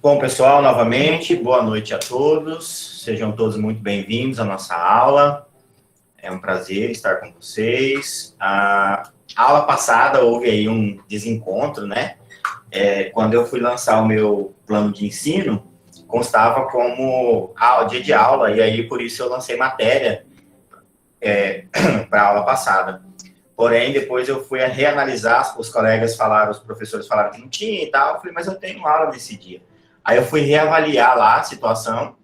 Bom, pessoal, novamente, boa noite a todos. Sejam todos muito bem-vindos à nossa aula. É um prazer estar com vocês. A aula passada houve aí um desencontro, né? Quando eu fui lançar o meu plano de ensino, constava como dia de aula, e aí por isso eu lancei matéria para a aula passada. Porém, depois eu fui a reanalisar, os professores falaram que não tinha e tal, eu falei, mas eu tenho aula nesse dia. Aí eu fui reavaliar lá a situação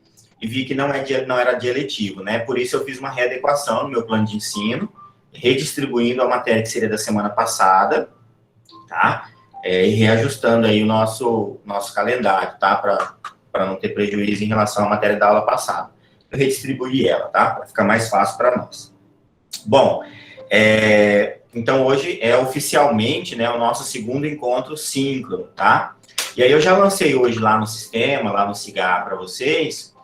e vi que não era dia letivo, né? Por isso eu fiz uma readequação no meu plano de ensino, redistribuindo a matéria que seria da semana passada, tá? E reajustando aí o nosso calendário, tá? Para não ter prejuízo em relação à matéria da aula passada. Eu redistribuí ela, tá? Para ficar mais fácil para nós. Bom, então hoje é oficialmente, né, o nosso segundo encontro síncrono, tá? E aí eu já lancei hoje lá no sistema, lá no Cigar para vocês.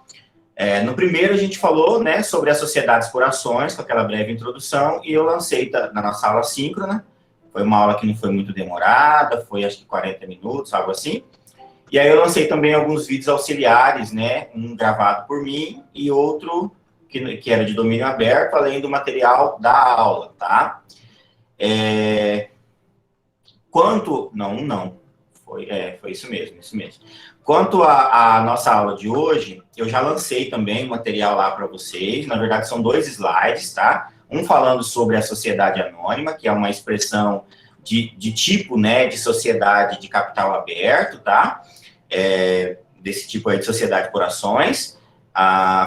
No primeiro a gente falou, né, sobre as sociedades por ações, com aquela breve introdução, e eu lancei na nossa aula síncrona. Foi uma aula que não foi muito demorada, foi acho que 40 minutos, algo assim. E aí eu lancei também alguns vídeos auxiliares, né, um gravado por mim e outro que era de domínio aberto, além do material da aula, tá? Foi isso mesmo. Quanto à nossa aula de hoje, eu já lancei também o material lá para vocês. Na verdade, são 2 slides, tá? Um falando sobre a sociedade anônima, que é uma expressão de tipo, né, de sociedade de capital aberto, tá? Desse tipo aí de sociedade por ações,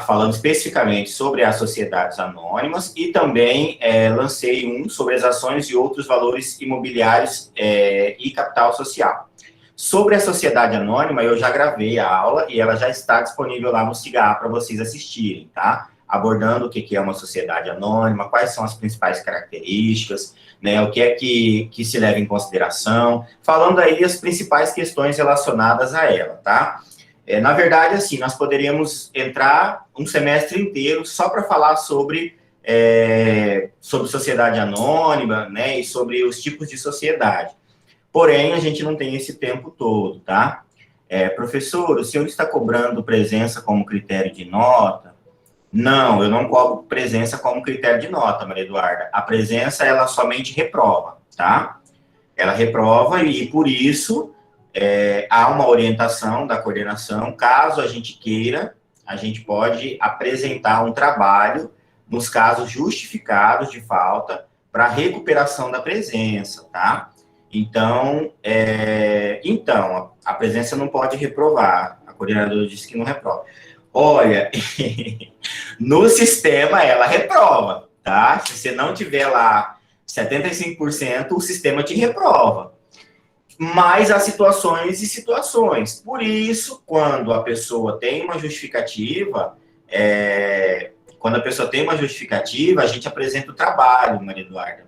falando especificamente sobre as sociedades anônimas, e também lancei um sobre as ações e outros valores imobiliários e capital social. Sobre a sociedade anônima, eu já gravei a aula e ela já está disponível lá no Cigar para vocês assistirem, tá? Abordando o que é uma sociedade anônima, quais são as principais características, né? O que é que se leva em consideração, falando aí as principais questões relacionadas a ela, tá? Na verdade, assim, nós poderíamos entrar um semestre inteiro só para falar sobre sociedade anônima, né? E sobre os tipos de sociedade. Porém, a gente não tem esse tempo todo, tá? Professor, o senhor está cobrando presença como critério de nota? Não, eu não cobro presença como critério de nota, Maria Eduarda. A presença, ela somente reprova, tá? Ela reprova e, por isso, há uma orientação da coordenação. Caso a gente queira, a gente pode apresentar um trabalho nos casos justificados de falta para recuperação da presença, tá? Então, a presença não pode reprovar. A coordenadora disse que não reprova. Olha, no sistema ela reprova, tá? Se você não tiver lá 75%, o sistema te reprova. Mas há situações e situações. Por isso, quando a pessoa tem uma justificativa, a gente apresenta o trabalho, Maria Eduarda.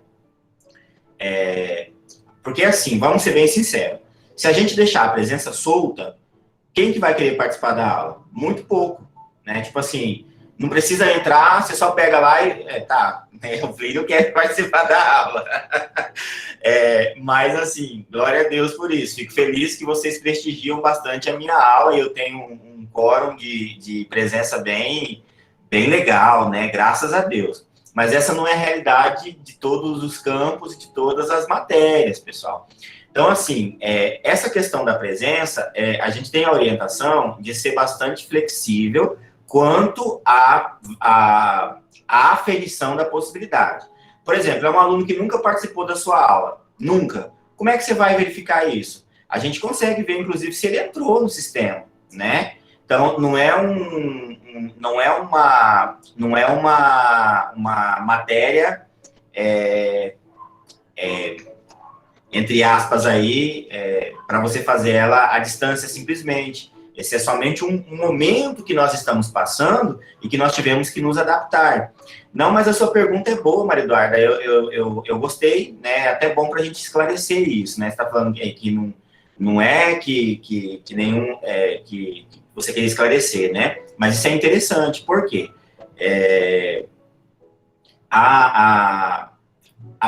Porque, assim, vamos ser bem sinceros, se a gente deixar a presença solta, quem que vai querer participar da aula? Muito pouco, né? Tipo assim, não precisa entrar, você só pega lá e, o filho quer participar da aula. Mas, assim, glória a Deus por isso. Fico feliz que vocês prestigiam bastante a minha aula e eu tenho um quórum de presença bem legal, né? Graças a Deus. Mas essa não é a realidade de todos os campos e de todas as matérias, pessoal. Então, assim, essa questão da presença, a gente tem a orientação de ser bastante flexível quanto à aferição da possibilidade. Por exemplo, é um aluno que nunca participou da sua aula, nunca. Como é que você vai verificar isso? A gente consegue ver, inclusive, se ele entrou no sistema, né? Então, não é uma matéria, entre aspas, aí, para você fazer ela à distância simplesmente. Esse é somente um momento que nós estamos passando e que nós tivemos que nos adaptar. Não, mas a sua pergunta é boa, Maria Eduarda, eu gostei, né? É até bom para a gente esclarecer isso, né? Você está falando que não é que nenhum... que você quer esclarecer, né? Mas isso é interessante, por quê? A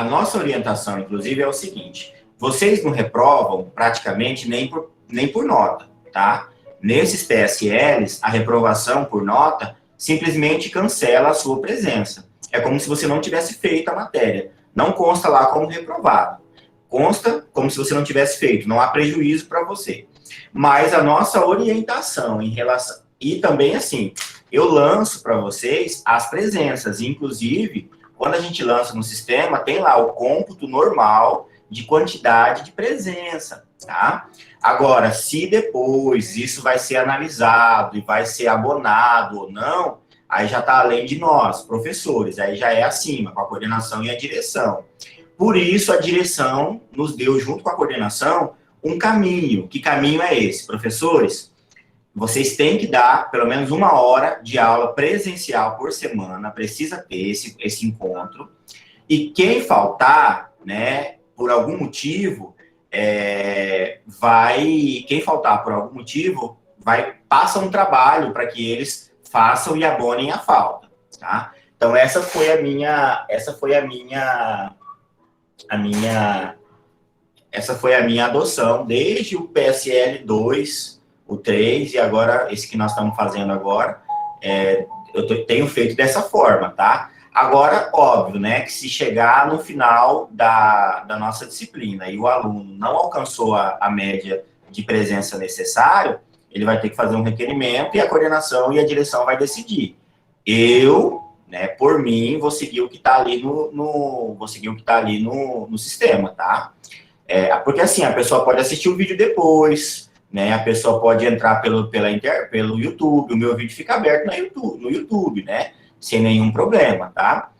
nossa orientação, inclusive, é o seguinte: vocês não reprovam praticamente nem nem por nota, tá? Nesses PSLs, a reprovação por nota simplesmente cancela a sua presença. É como se você não tivesse feito a matéria. Não consta lá como reprovado. Consta como se você não tivesse feito. Não há prejuízo para você. Mas a nossa orientação em relação... E também, assim, eu lanço para vocês as presenças. Inclusive, quando a gente lança no sistema, tem lá o cômputo normal de quantidade de presença, tá? Agora, se depois isso vai ser analisado e vai ser abonado ou não, aí já está além de nós, professores, aí já é acima, com a coordenação e a direção. Por isso, a direção nos deu, junto com a coordenação, um caminho. Que caminho é esse, professores? Vocês têm que dar pelo menos 1 hora de aula presencial por semana, precisa ter esse encontro. E quem faltar, né, por algum motivo, quem faltar por algum motivo, passa um trabalho para que eles façam e abonem a falta, tá? Então, essa foi a minha adoção, desde o PSL 2, o 3, e agora, esse que nós estamos fazendo agora, eu tenho feito dessa forma, tá? Agora, óbvio, né, que se chegar no final da nossa disciplina e o aluno não alcançou a média de presença necessária, ele vai ter que fazer um requerimento e a coordenação e a direção vai decidir. Eu, né, por mim, vou seguir o que está ali no sistema, tá? Porque assim, a pessoa pode assistir o vídeo depois, né? A pessoa pode entrar pelo YouTube, o meu vídeo fica aberto no YouTube, né? Sem nenhum problema, tá?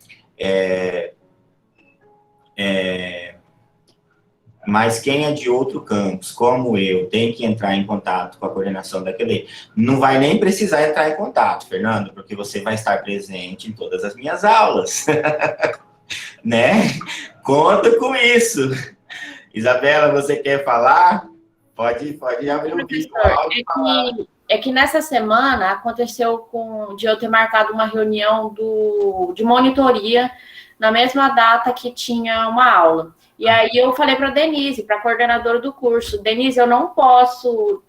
Mas quem é de outro campus, como eu, tem que entrar em contato com a coordenação daquele... Não vai nem precisar entrar em contato, Fernando, porque você vai estar presente em todas as minhas aulas, né? Conta com isso. Isabela, você quer falar? Pode abrir o vídeo. É que nessa semana aconteceu de eu ter marcado uma reunião de monitoria na mesma data que tinha uma aula. E aí eu falei para a Denise, para a coordenadora do curso, Denise, eu não posso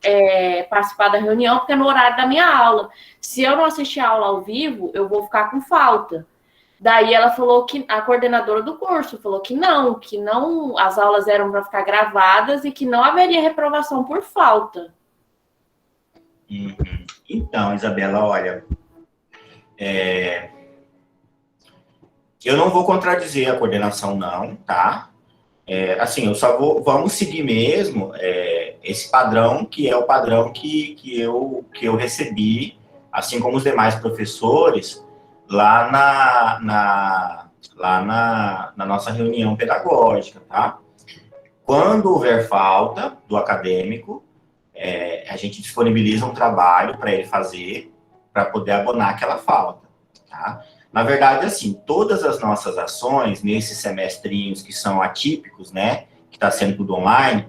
participar da reunião porque é no horário da minha aula. Se eu não assistir a aula ao vivo, eu vou ficar com falta. Daí ela falou que a coordenadora do curso falou que não, as aulas eram para ficar gravadas e que não haveria reprovação por falta. Então, Isabela, olha, eu não vou contradizer a coordenação, não, tá? Assim, vamos seguir mesmo esse padrão, que é o padrão que eu recebi, assim como os demais professores, lá na nossa reunião pedagógica, tá? Quando houver falta do acadêmico, a gente disponibiliza um trabalho para ele fazer, para poder abonar aquela falta, tá? Na verdade, assim, todas as nossas ações, nesses semestrinhos que são atípicos, né, que está sendo tudo online,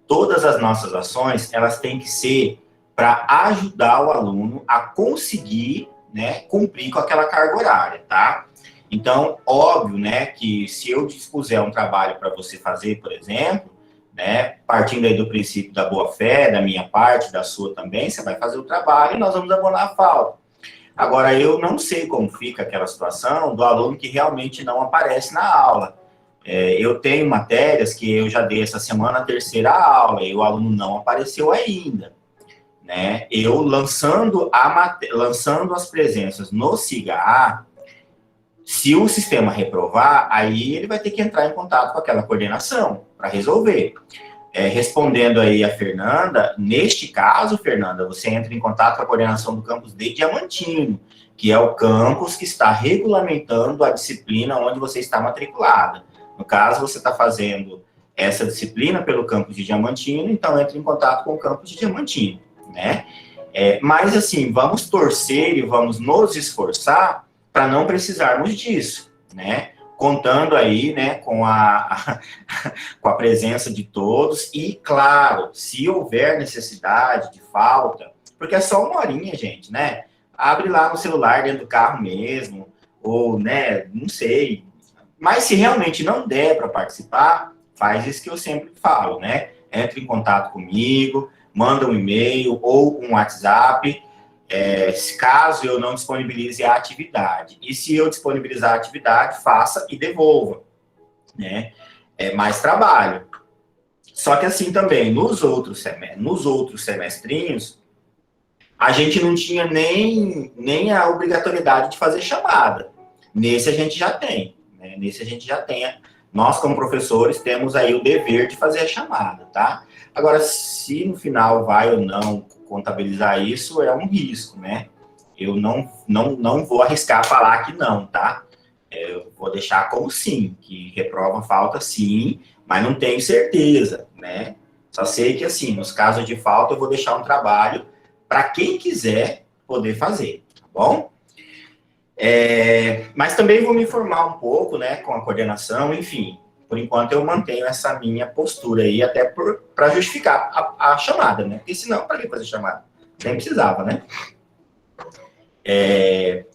todas as nossas ações, elas têm que ser para ajudar o aluno a conseguir, né, cumprir com aquela carga horária, tá? Então, óbvio, né, que se eu dispuser um trabalho para você fazer, por exemplo, né, partindo aí do princípio da boa-fé, da minha parte, da sua também, você vai fazer o trabalho e nós vamos abonar a falta. Agora, eu não sei como fica aquela situação do aluno que realmente não aparece na aula. Eu tenho matérias que eu já dei essa semana a terceira aula e o aluno não apareceu ainda, né? Eu lançando as presenças no SIGA, se o sistema reprovar, aí ele vai ter que entrar em contato com aquela coordenação para resolver. Respondendo aí a Fernanda, neste caso, Fernanda, você entra em contato com a coordenação do campus de Diamantino, que é o campus que está regulamentando a disciplina onde você está matriculada. No caso, você está fazendo essa disciplina pelo campus de Diamantino, então entra em contato com o campus de Diamantino, né? Mas, assim, vamos torcer e vamos nos esforçar para não precisarmos disso, né? Contando aí, né, com a presença de todos e, claro, se houver necessidade de falta, porque é só 1 horinha, gente, né? Abre lá no celular dentro do carro mesmo, ou, né, não sei. Mas se realmente não der para participar, faz isso que eu sempre falo, né? Entre em contato comigo, manda um e-mail ou um WhatsApp, caso eu não disponibilize a atividade. E se eu disponibilizar a atividade, faça e devolva, né? É mais trabalho. Só que assim também, nos outros semestrinhos, a gente não tinha nem a obrigatoriedade de fazer chamada. Nesse a gente já tem, né? Nesse a gente já tem. Nós, como professores, temos aí o dever de fazer a chamada, tá? Agora, se no final vai ou não contabilizar isso, é um risco, né? Eu não vou arriscar falar que não, tá? Eu vou deixar como sim, que reprova falta sim, mas não tenho certeza, né? Só sei que, assim, nos casos de falta, eu vou deixar um trabalho para quem quiser poder fazer, tá bom? Mas também vou me informar um pouco, né, com a coordenação, enfim. Por enquanto, eu mantenho essa minha postura aí, até para justificar a chamada, né? Porque senão, para que fazer chamada? Nem precisava, né?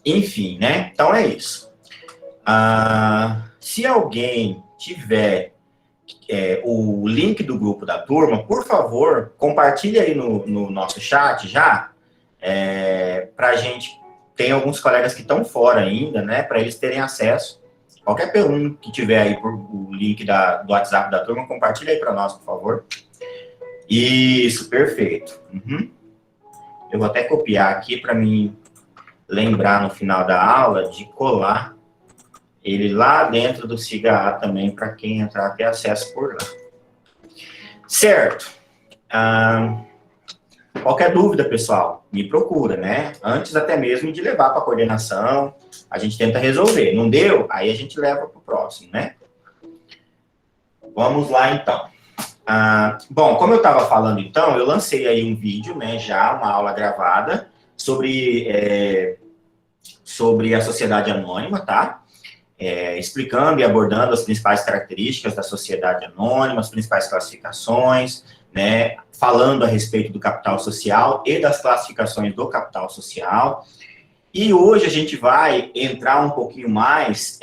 Enfim, né? Então, é isso. Se alguém tiver o link do grupo da turma, por favor, compartilhe aí no nosso chat já, para a gente. Tem alguns colegas que estão fora ainda, né, para eles terem acesso. Qualquer pergunta que tiver aí por o link do WhatsApp da turma, compartilha aí para nós, por favor. Isso, perfeito. Eu vou até copiar aqui para mim lembrar no final da aula de colar ele lá dentro do SIGA A também, para quem entrar ter acesso por lá. Certo. Qualquer dúvida, pessoal, me procura, né? Antes até mesmo de levar para a coordenação, a gente tenta resolver. Não deu? Aí a gente leva para o próximo, né? Vamos lá, então. Bom, como eu estava falando, então, eu lancei aí um vídeo, né? Já uma aula gravada sobre a sociedade anônima, tá? Explicando e abordando as principais características da sociedade anônima, as principais classificações, né, falando a respeito do capital social e das classificações do capital social. E hoje a gente vai entrar um pouquinho mais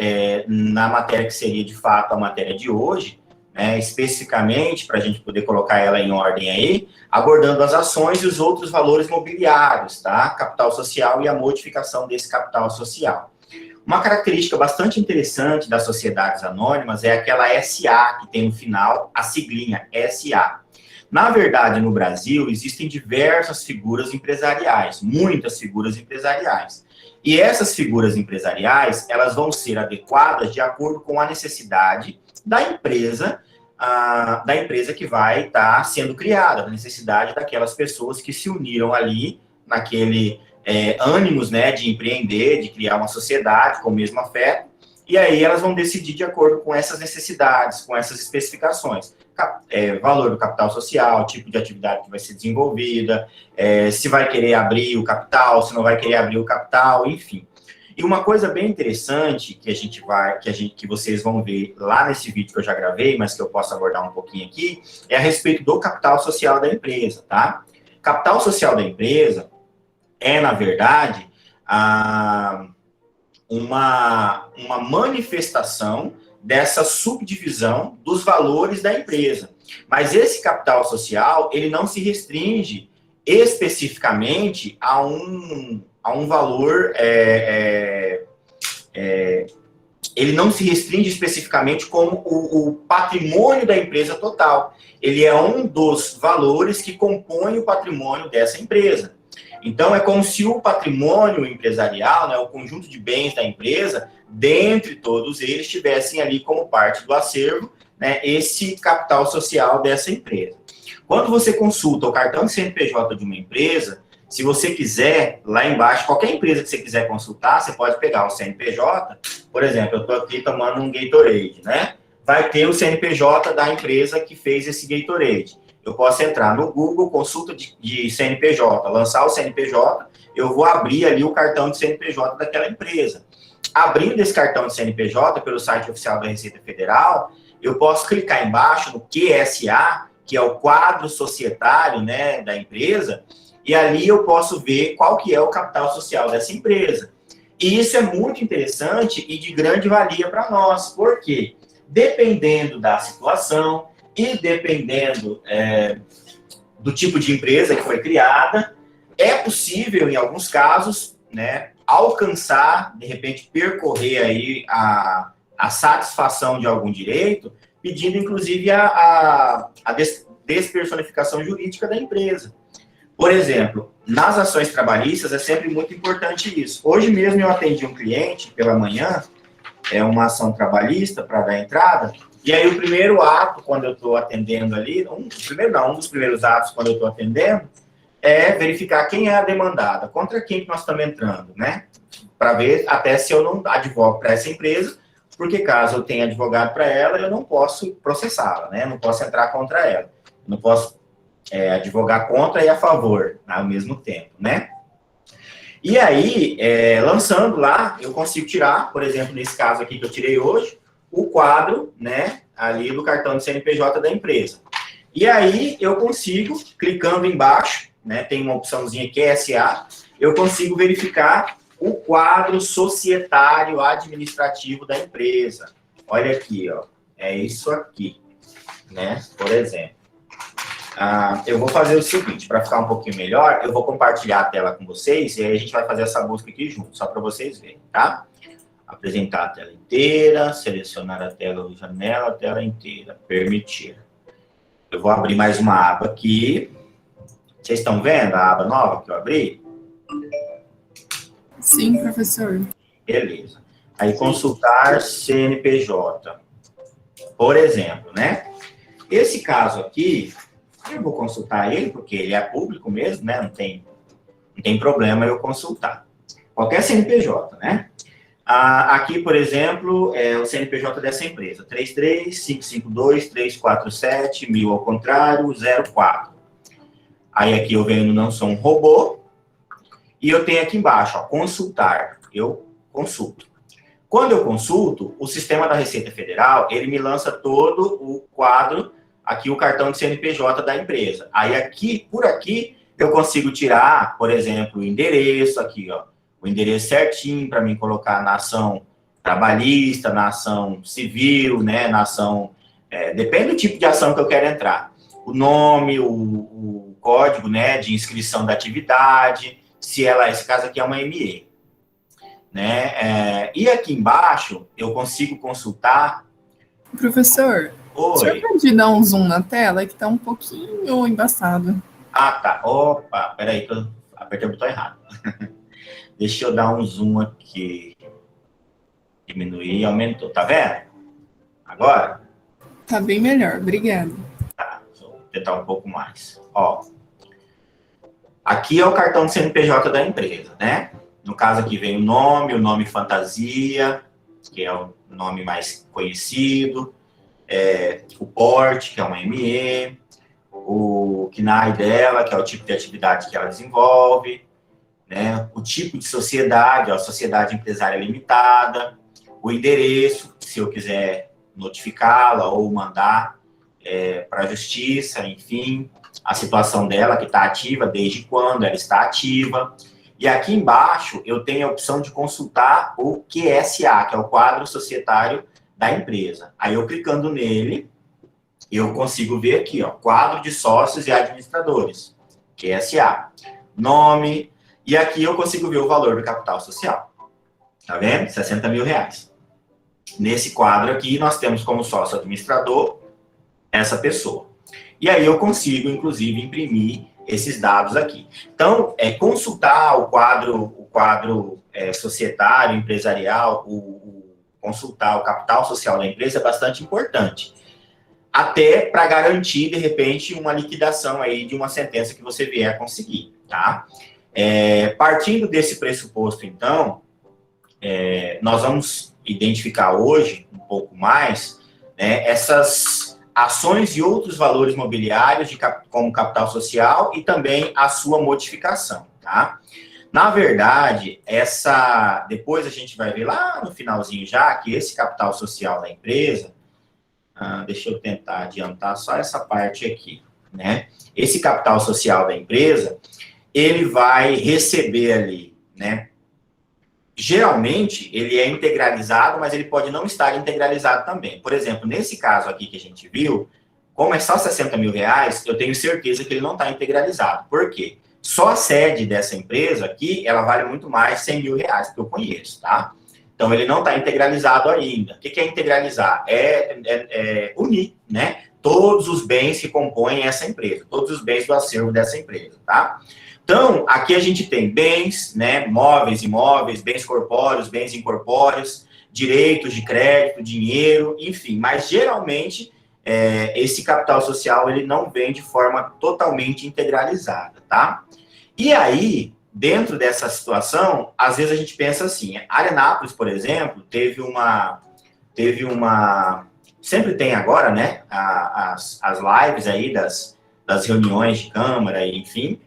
na matéria que seria, de fato, a matéria de hoje, né, especificamente, para a gente poder colocar ela em ordem aí, abordando as ações e os outros valores mobiliários, tá? Capital social e a modificação desse capital social. Uma característica bastante interessante das sociedades anônimas é aquela SA, que tem no final a siglinha SA. Na verdade, no Brasil, existem diversas figuras empresariais, muitas figuras empresariais. E essas figuras empresariais, elas vão ser adequadas de acordo com a necessidade da empresa que vai estar sendo criada, da necessidade daquelas pessoas que se uniram ali naquele ânimos, né, de empreender, de criar uma sociedade com o mesmo afeto, e aí elas vão decidir de acordo com essas necessidades, com essas especificações. Valor do capital social, tipo de atividade que vai ser desenvolvida, se vai querer abrir o capital, se não vai querer abrir o capital, enfim. E uma coisa bem interessante que vocês vão ver lá nesse vídeo que eu já gravei, mas que eu posso abordar um pouquinho aqui, é a respeito do capital social da empresa, tá? Capital social da empresa na verdade, uma manifestação dessa subdivisão dos valores da empresa. Mas esse capital social, ele não se restringe especificamente a um valor, ele não se restringe especificamente como o patrimônio da empresa total. Ele é um dos valores que compõe o patrimônio dessa empresa. Então, é como se o patrimônio empresarial, né, o conjunto de bens da empresa, dentre todos eles, tivessem ali como parte do acervo, né, esse capital social dessa empresa. Quando você consulta o cartão de CNPJ de uma empresa, se você quiser, lá embaixo, qualquer empresa que você quiser consultar, você pode pegar o CNPJ, por exemplo, eu estou aqui tomando um Gatorade, né? Vai ter o CNPJ da empresa que fez esse Gatorade. Eu posso entrar no Google, consulta de CNPJ, lançar o CNPJ, eu vou abrir ali o cartão de CNPJ daquela empresa. Abrindo esse cartão de CNPJ pelo site oficial da Receita Federal, eu posso clicar embaixo no QSA, que é o quadro societário, né, da empresa, e ali eu posso ver qual que é o capital social dessa empresa. E isso é muito interessante e de grande valia para nós, porque dependendo da situação e dependendo do tipo de empresa que foi criada. É possível, em alguns casos, né, alcançar, de repente, percorrer aí a satisfação de algum direito, pedindo, inclusive, a despersonificação jurídica da empresa. Por exemplo, nas ações trabalhistas é sempre muito importante isso. Hoje mesmo eu atendi um cliente pela manhã, é uma ação trabalhista para dar entrada, e aí o primeiro ato, quando eu estou atendendo ali, um dos primeiros atos quando eu estou atendendo, é verificar quem é a demandada, contra quem que nós estamos entrando, né? Para ver até se eu não advogo para essa empresa, porque caso eu tenha advogado para ela, eu não posso processá-la, né? Não posso entrar contra ela. Não posso advogar contra e a favor ao mesmo tempo, né? E aí, lançando lá, eu consigo tirar, por exemplo, nesse caso aqui que eu tirei hoje, o quadro, né, ali do cartão de CNPJ da empresa. E aí, eu consigo, clicando embaixo, né, tem uma opçãozinha que é SA, eu consigo verificar o quadro societário administrativo da empresa. Olha aqui, ó, é isso aqui, né, por exemplo. Eu vou fazer o seguinte, para ficar um pouquinho melhor, eu vou compartilhar a tela com vocês e aí a gente vai fazer essa busca aqui junto, só para vocês verem, tá? Apresentar a tela inteira, selecionar a tela ou janela, a tela inteira, permitir. Eu vou abrir mais uma aba aqui. Vocês estão vendo a aba nova que eu abri? Sim, professor. Beleza. Aí, consultar CNPJ. Por exemplo, né? Esse caso aqui, eu vou consultar ele, porque ele é público mesmo, né? Não tem problema eu consultar. Qualquer CNPJ, né? Aqui, por exemplo, é o CNPJ dessa empresa. 33-552-347, 1000 ao contrário, 04. Aí aqui eu venho no Não Sou um Robô. E eu tenho aqui embaixo, ó, consultar. Eu consulto. Quando eu consulto, o sistema da Receita Federal, ele me lança todo o quadro, aqui o cartão de CNPJ da empresa. Aí aqui, por aqui, eu consigo tirar, por exemplo, o endereço aqui, ó. O endereço certinho para mim colocar na ação trabalhista, na ação civil, né, na ação... depende do tipo de ação que eu quero entrar. O nome, o código, né, de inscrição da atividade, se esse caso aqui é uma ME. Né? E aqui embaixo, eu consigo consultar... Professor, o senhor pode dar um zoom na tela, que está um pouquinho embaçado. Ah, tá. Opa, peraí que eu apertei o botão errado. Deixa eu dar um zoom aqui. Diminuir e aumentou. Tá vendo? Agora? Tá bem melhor, obrigada. Tá, vou tentar um pouco mais. Ó. Aqui é o cartão de CNPJ da empresa, né? No caso aqui vem o nome fantasia, que é o nome mais conhecido, o porte, que é uma ME, o CNAE dela, que é o tipo de atividade que ela desenvolve, né? O tipo de sociedade, a sociedade empresária limitada, o endereço, se eu quiser notificá-la ou mandar para a justiça, enfim, a situação dela que está ativa, desde quando ela está ativa. E aqui embaixo eu tenho a opção de consultar o QSA, que é o quadro societário da empresa. Aí eu clicando nele, eu consigo ver aqui, ó, quadro de sócios e administradores, QSA, nome, e aqui eu consigo ver o valor do capital social. Tá vendo? 60 mil reais. Nesse quadro aqui, nós temos como sócio administrador essa pessoa. E aí eu consigo, inclusive, imprimir esses dados aqui. Então, consultar o quadro societário, empresarial, consultar o capital social da empresa é bastante importante. Até para garantir, de repente, uma liquidação aí de uma sentença que você vier a conseguir, tá? Partindo desse pressuposto, então, nós vamos identificar hoje, um pouco mais, né, essas ações e outros valores mobiliários, como capital social, e também a sua modificação, tá? Na verdade, depois a gente vai ver lá no finalzinho já, que esse capital social da empresa, deixa eu tentar adiantar só essa parte aqui, né? Esse capital social da empresa, ele vai receber ali, né? Geralmente, ele é integralizado, mas ele pode não estar integralizado também. Por exemplo, nesse caso aqui que a gente viu, Como é só 60 mil reais, eu tenho certeza que ele não está integralizado. Por quê? Só a sede dessa empresa aqui, ela vale muito mais de 100 mil reais, que eu conheço, tá? Então, ele não está integralizado ainda. O que é integralizar? É unir, né? Todos os bens que compõem essa empresa, todos os bens do acervo dessa empresa, tá? Então, aqui a gente tem bens, né? Móveis, imóveis, bens corpóreos, bens incorpóreos, direitos de crédito, dinheiro, enfim. Mas, geralmente, esse capital social, ele não vem de forma totalmente integralizada, tá? E aí, dentro dessa situação, às vezes a gente pensa assim, a Arenápolis, por exemplo, teve uma sempre tem agora, né, as lives aí das reuniões de Câmara, enfim.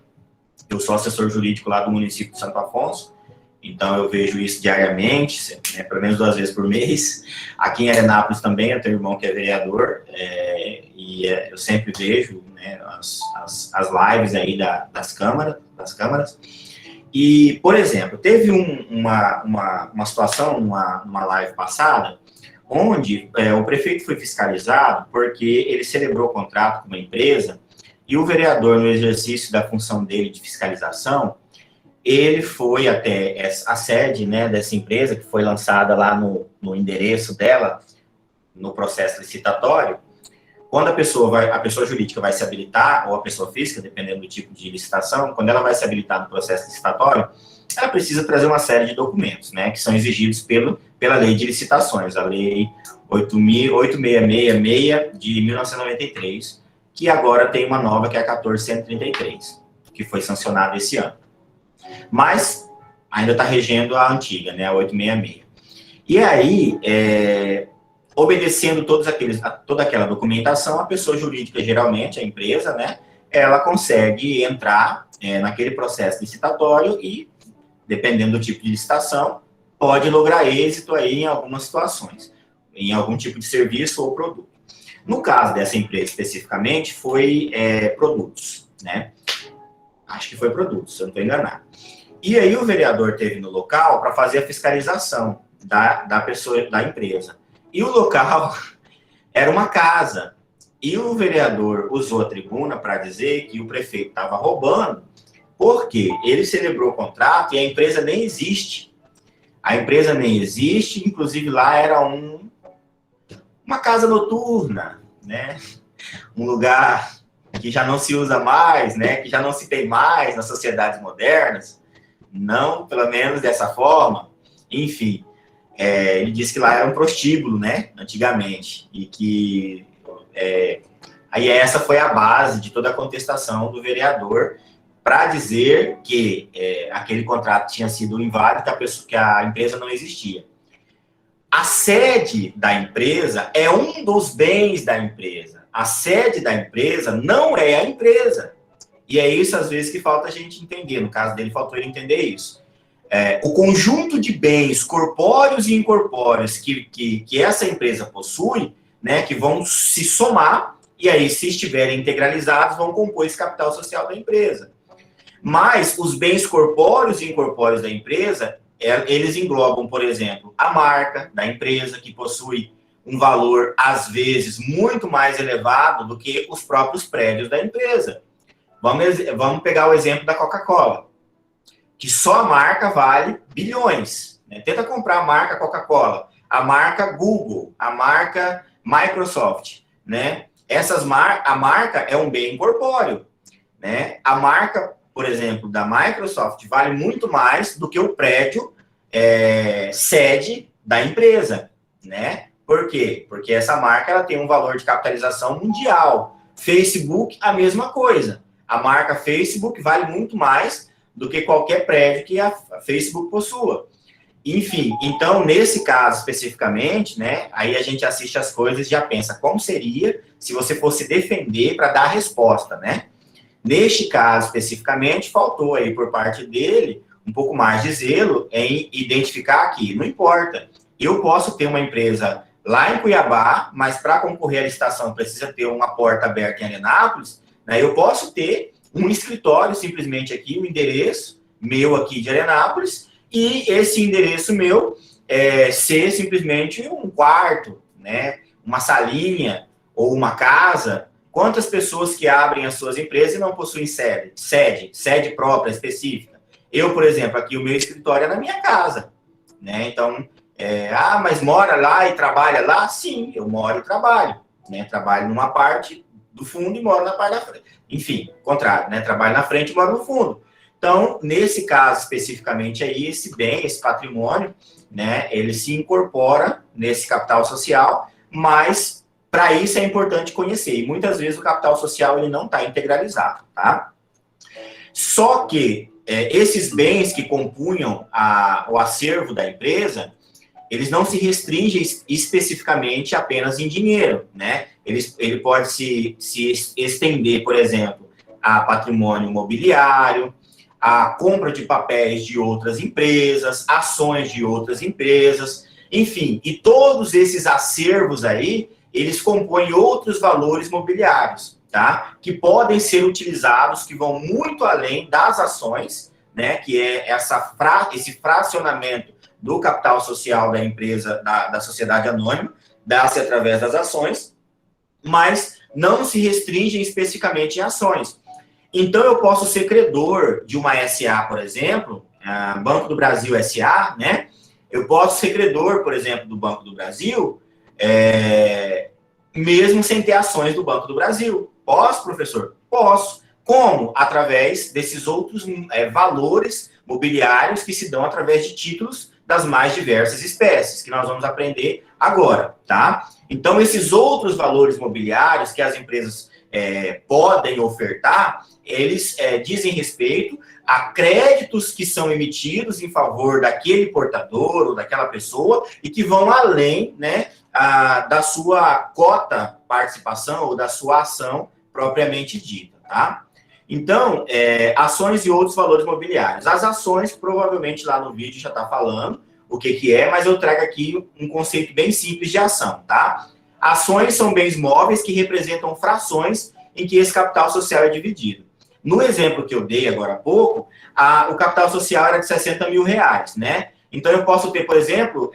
Eu sou assessor jurídico lá do município de Santo Afonso, então eu vejo isso diariamente, né, pelo menos 2 vezes por mês. Aqui em Arenápolis também, eu tenho um irmão que é vereador, eu sempre vejo, né, as lives aí das câmaras. E, por exemplo, teve uma situação, uma live passada, onde o prefeito foi fiscalizado porque ele celebrou o contrato com uma empresa e o vereador, no exercício da função dele de fiscalização, ele foi até a sede, né, dessa empresa, que foi lançada lá no endereço dela, no processo licitatório. Quando a pessoa jurídica vai se habilitar, ou a pessoa física, dependendo do tipo de licitação, quando ela vai se habilitar no processo licitatório, ela precisa trazer uma série de documentos, né, que são exigidos pela lei de licitações, a lei 8666 de 1993, que agora tem uma nova, que é a 14133, que foi sancionada esse ano. Mas ainda está regendo a antiga, né, a 866. E aí, obedecendo toda aquela documentação, a pessoa jurídica, geralmente, a empresa, né, ela consegue entrar naquele processo licitatório e, dependendo do tipo de licitação, pode lograr êxito aí em algumas situações, em algum tipo de serviço ou produto. No caso dessa empresa especificamente, foi produtos, né? Acho que foi produtos, se eu não estou enganado. E aí o vereador esteve no local para fazer a fiscalização da empresa. E o local era uma casa. E o vereador usou a tribuna para dizer que o prefeito estava roubando, porque ele celebrou o contrato e a empresa nem existe. A empresa nem existe, inclusive lá era uma casa noturna, né? Um lugar que já não se usa mais, né? Que já não se tem mais nas sociedades modernas. Não, pelo menos dessa forma. Enfim, ele disse que lá era um prostíbulo, né? Antigamente. E que... aí essa foi a base de toda a contestação do vereador para dizer que aquele contrato tinha sido inválido, que a empresa não existia. A sede da empresa é um dos bens da empresa. A sede da empresa não é a empresa. E é isso, às vezes, que falta a gente entender. No caso dele, faltou ele entender isso. O conjunto de bens corpóreos e incorpóreos que essa empresa possui, né, que vão se somar, e aí, se estiverem integralizados, vão compor esse capital social da empresa. Mas os bens corpóreos e incorpóreos da empresa, eles englobam, por exemplo, a marca da empresa, que possui um valor, às vezes, muito mais elevado do que os próprios prédios da empresa. Vamos pegar o exemplo da Coca-Cola, que só a marca vale bilhões. Né? Tenta comprar a marca Coca-Cola, a marca Google, a marca Microsoft. Né? A marca é um bem incorpóreo. Né? A marca, por exemplo, da Microsoft vale muito mais do que o prédio sede da empresa. Né? Por quê? Porque essa marca ela tem um valor de capitalização mundial. Facebook, a mesma coisa. A marca Facebook vale muito mais do que qualquer prédio que a Facebook possua. Enfim, então, nesse caso especificamente, né, aí a gente assiste as coisas e já pensa como seria se você fosse defender para dar a resposta, né? Neste caso especificamente, faltou aí por parte dele um pouco mais de zelo em identificar aqui. Não importa, eu posso ter uma empresa lá em Cuiabá, mas para concorrer à licitação precisa ter uma porta aberta em Arenápolis, né? Eu posso ter um escritório simplesmente aqui, um endereço meu aqui de Arenápolis, e esse endereço meu ser simplesmente um quarto, né? Uma salinha ou uma casa Quantas pessoas que abrem as suas empresas e não possuem sede própria, específica? Eu, por exemplo, aqui o meu escritório é na minha casa, né? Então, mas mora lá e trabalha lá? Sim, eu moro e trabalho, né? Trabalho numa parte do fundo e moro na parte da frente. Enfim, contrário, né? Trabalho na frente e moro no fundo. Então, nesse caso especificamente aí, esse bem, esse patrimônio, né? Ele se incorpora nesse capital social, mas para isso é importante conhecer. E muitas vezes o capital social ele não está integralizado, tá? Só que esses bens que compunham o acervo da empresa, eles não se restringem especificamente apenas em dinheiro, né? Ele pode se estender, por exemplo, a patrimônio imobiliário, a compra de papéis de outras empresas, ações de outras empresas, enfim, e todos esses acervos aí, eles compõem outros valores mobiliários, tá? Que podem ser utilizados, que vão muito além das ações, né? Que é esse fracionamento do capital social da empresa, da sociedade anônima, dá-se através das ações, mas não se restringem especificamente em ações. Então, eu posso ser credor de uma SA, por exemplo, Banco do Brasil SA, né? Eu posso ser credor, por exemplo, do Banco do Brasil, mesmo sem ter ações do Banco do Brasil. Posso, professor? Posso. Como? Através desses outros valores mobiliários que se dão através de títulos das mais diversas espécies, que nós vamos aprender agora, tá? Então, esses outros valores mobiliários que as empresas podem ofertar, eles dizem respeito a créditos que são emitidos em favor daquele portador ou daquela pessoa e que vão além, né, da sua cota participação ou da sua ação propriamente dita, tá? Então, ações e outros valores mobiliários. As ações, provavelmente lá no vídeo já está falando o que é, mas eu trago aqui um conceito bem simples de ação, tá? Ações são bens móveis que representam frações em que esse capital social é dividido. No exemplo que eu dei agora há pouco, o capital social era de 60 mil reais, né? Então, eu posso ter, por exemplo,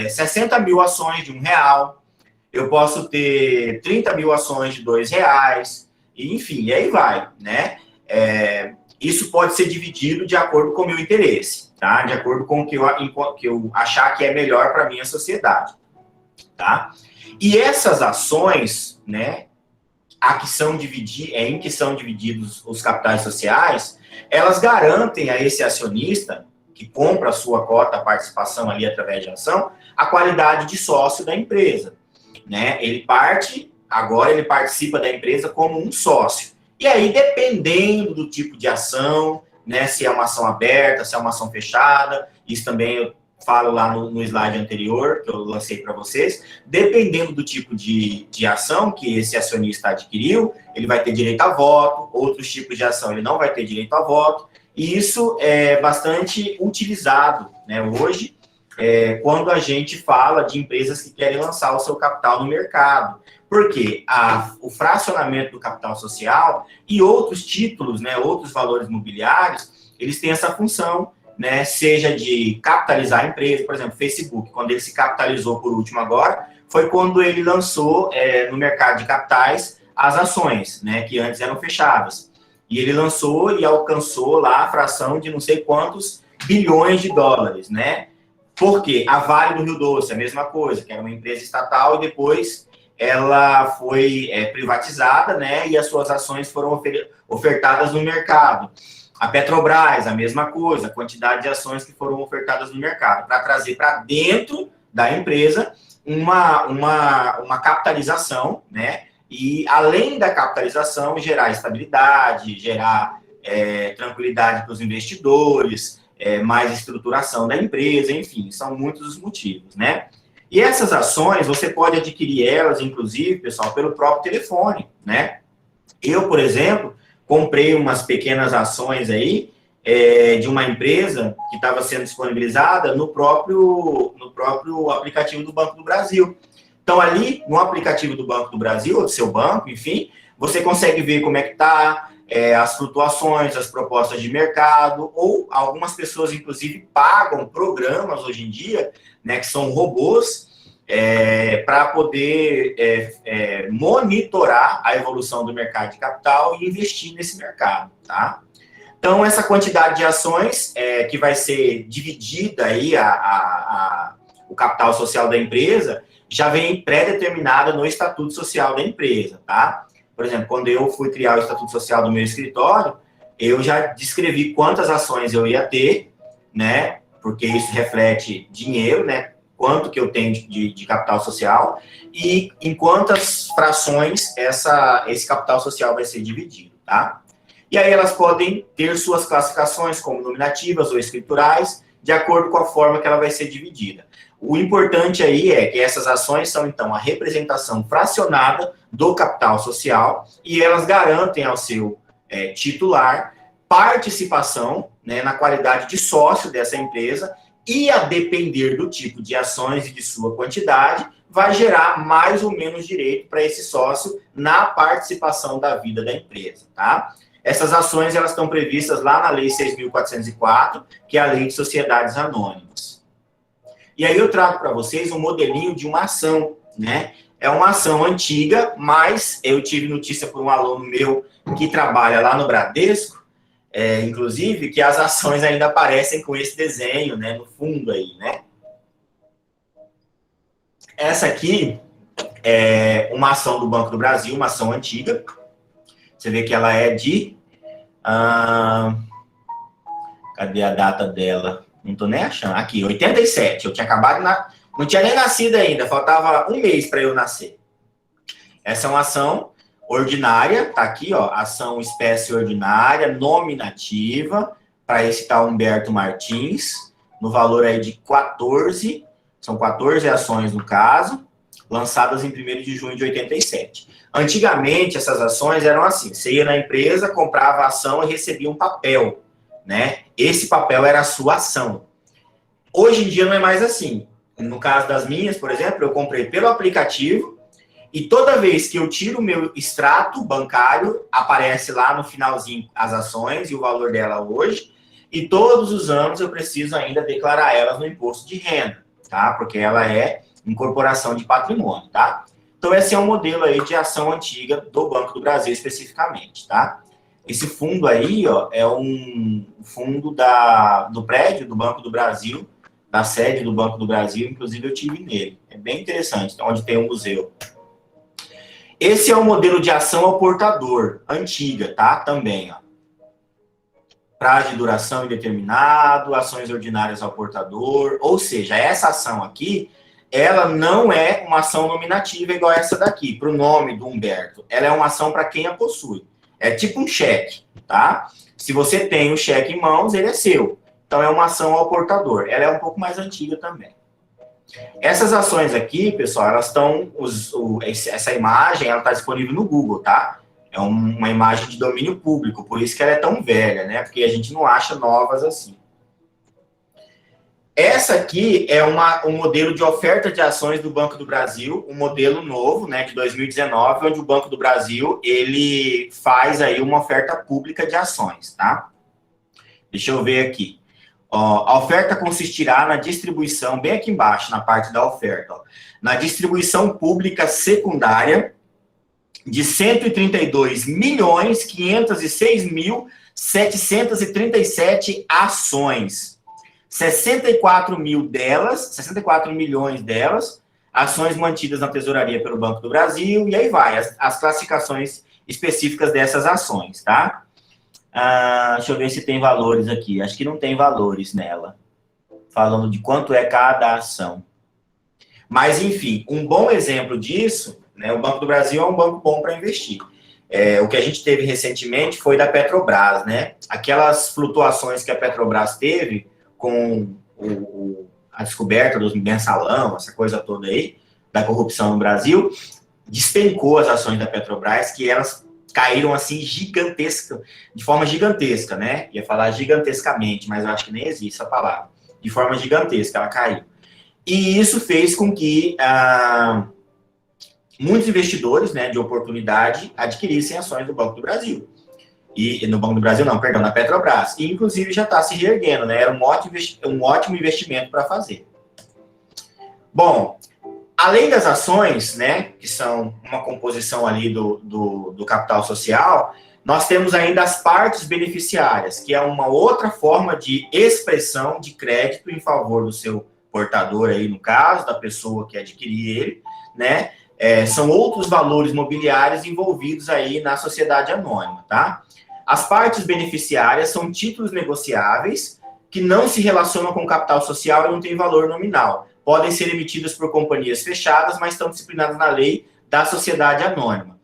60 mil ações de R$1, eu posso ter 30 mil ações de R$2, enfim, e aí vai, né? Isso pode ser dividido de acordo com o meu interesse, tá? De acordo com o que eu achar que é melhor para a minha sociedade, tá? E essas ações, né, em que são divididos os capitais sociais, elas garantem a esse acionista, que compra a sua cota, a participação ali através de ação, a qualidade de sócio da empresa, né? Agora ele participa da empresa como um sócio. E aí, dependendo do tipo de ação, né, se é uma ação aberta, se é uma ação fechada, isso também eu falo lá no slide anterior, que eu lancei para vocês, dependendo do tipo de ação que esse acionista adquiriu, ele vai ter direito a voto, outros tipos de ação ele não vai ter direito a voto, e isso é bastante utilizado, né, hoje, quando a gente fala de empresas que querem lançar o seu capital no mercado, porque o fracionamento do capital social e outros títulos, né, outros valores mobiliários, eles têm essa função, né, seja de capitalizar a empresa, por exemplo, Facebook, quando ele se capitalizou por último agora, foi quando ele lançou no mercado de capitais as ações, né, que antes eram fechadas. E ele lançou e alcançou lá a fração de não sei quantos bilhões de dólares, né? Porque a Vale do Rio Doce, a mesma coisa, que era uma empresa estatal e depois ela foi privatizada, né, e as suas ações foram ofertadas no mercado. A Petrobras, a mesma coisa, a quantidade de ações que foram ofertadas no mercado, para trazer para dentro da empresa uma capitalização, né? E, além da capitalização, gerar estabilidade, gerar tranquilidade para os investidores, mais estruturação da empresa, enfim, são muitos os motivos, né? E essas ações, você pode adquirir elas, inclusive, pessoal, pelo próprio telefone, né? Eu, por exemplo, comprei umas pequenas ações aí de uma empresa que estava sendo disponibilizada no próprio aplicativo do Banco do Brasil. Então, ali no aplicativo do Banco do Brasil, ou do seu banco, enfim, você consegue ver como é que está as flutuações, as propostas de mercado, ou algumas pessoas, inclusive, pagam programas hoje em dia, né, que são robôs, para poder monitorar a evolução do mercado de capital e investir nesse mercado, tá? Então, essa quantidade de ações que vai ser dividida aí o capital social da empresa já vem pré-determinada no Estatuto Social da empresa, tá? Por exemplo, quando eu fui criar o Estatuto Social do meu escritório, eu já descrevi quantas ações eu ia ter, né? Porque isso reflete dinheiro, né? Quanto que eu tenho de capital social e em quantas frações esse capital social vai ser dividido, tá? E aí elas podem ter suas classificações como nominativas ou escriturais, de acordo com a forma que ela vai ser dividida. O importante aí é que essas ações são, então, a representação fracionada do capital social e elas garantem ao seu titular participação, né, na qualidade de sócio dessa empresa e, a depender do tipo de ações e de sua quantidade, vai gerar mais ou menos direito para esse sócio na participação da vida da empresa, tá? Essas ações, elas estão previstas lá na Lei 6.404, que é a Lei de Sociedades Anônimas. E aí eu trago para vocês um modelinho de uma ação, né? É uma ação antiga, mas eu tive notícia por um aluno meu que trabalha lá no Bradesco, inclusive, que as ações ainda aparecem com esse desenho, né, no fundo aí, né? Essa aqui é uma ação do Banco do Brasil, uma ação antiga. Você vê que ela é de... cadê a data dela? Não estou nem achando. Aqui, 87. Eu tinha acabado... Não tinha nem nascido ainda. Faltava um mês para eu nascer. Essa é uma ação ordinária. Tá aqui, ó. Ação espécie ordinária, nominativa. Para esse tal Humberto Martins. No valor aí de 14. São 14 ações no caso. Lançadas em 1º de junho de 87. Antigamente, essas ações eram assim, você ia na empresa, comprava a ação e recebia um papel, né? Esse papel era a sua ação. Hoje em dia não é mais assim. No caso das minhas, por exemplo, eu comprei pelo aplicativo e toda vez que eu tiro o meu extrato bancário, aparece lá no finalzinho as ações e o valor dela hoje, e todos os anos eu preciso ainda declarar elas no imposto de renda, tá? Porque ela é incorporação de patrimônio, tá? Então, esse é um modelo aí de ação antiga do Banco do Brasil, especificamente, tá? Esse fundo aí, ó, é um fundo do prédio do Banco do Brasil, da sede do Banco do Brasil, inclusive eu tive nele. É bem interessante, onde tem um museu. Esse é um modelo de ação ao portador, antiga, tá? Também, ó. Prazo de duração indeterminado, ações ordinárias ao portador, ou seja, essa ação aqui, ela não é uma ação nominativa igual essa daqui, para o nome do Humberto. Ela é uma ação para quem a possui. É tipo um cheque, tá? Se você tem o cheque em mãos, ele é seu. Então, é uma ação ao portador. Ela é um pouco mais antiga também. Essas ações aqui, pessoal, elas estão... essa imagem, ela está disponível no Google, tá? É uma imagem de domínio público, por isso que ela é tão velha, né? Porque a gente não acha novas assim. Essa aqui é um modelo de oferta de ações do Banco do Brasil, um modelo novo, né, de 2019, onde o Banco do Brasil, ele faz aí uma oferta pública de ações, tá? Deixa eu ver aqui. Ó, a oferta consistirá na distribuição, bem aqui embaixo, na parte da oferta, ó, na distribuição pública secundária de 132.506.737 ações. 64 milhões delas, ações mantidas na tesouraria pelo Banco do Brasil, e aí vai, as classificações específicas dessas ações, tá? Deixa eu ver se tem valores aqui, acho que não tem valores nela, falando de quanto é cada ação. Mas, enfim, um bom exemplo disso, né, o Banco do Brasil é um banco bom para investir. O que a gente teve recentemente foi da Petrobras, né? Aquelas flutuações que a Petrobras teve com a descoberta dos mensalão, essa coisa toda aí, da corrupção no Brasil, despencou as ações da Petrobras, que elas caíram assim de forma gigantesca, né? Ia falar gigantescamente, mas eu acho que nem existe essa palavra. De forma gigantesca, ela caiu. E isso fez com que muitos investidores, né, de oportunidade adquirissem ações do Banco do Brasil. E no Banco do Brasil, não, perdão, na Petrobras. E, inclusive, já está se reerguendo, né? Era um ótimo investimento para fazer. Bom, Além das ações, né, que são uma composição ali do capital social, nós temos ainda as partes beneficiárias, que é uma outra forma de expressão de crédito em favor do seu portador aí, no caso, da pessoa que adquirir ele, né? São outros valores mobiliários envolvidos aí na sociedade anônima, tá? As partes beneficiárias são títulos negociáveis que não se relacionam com capital social e não têm valor nominal. Podem ser emitidas por companhias fechadas, mas estão disciplinadas na lei da sociedade anônima.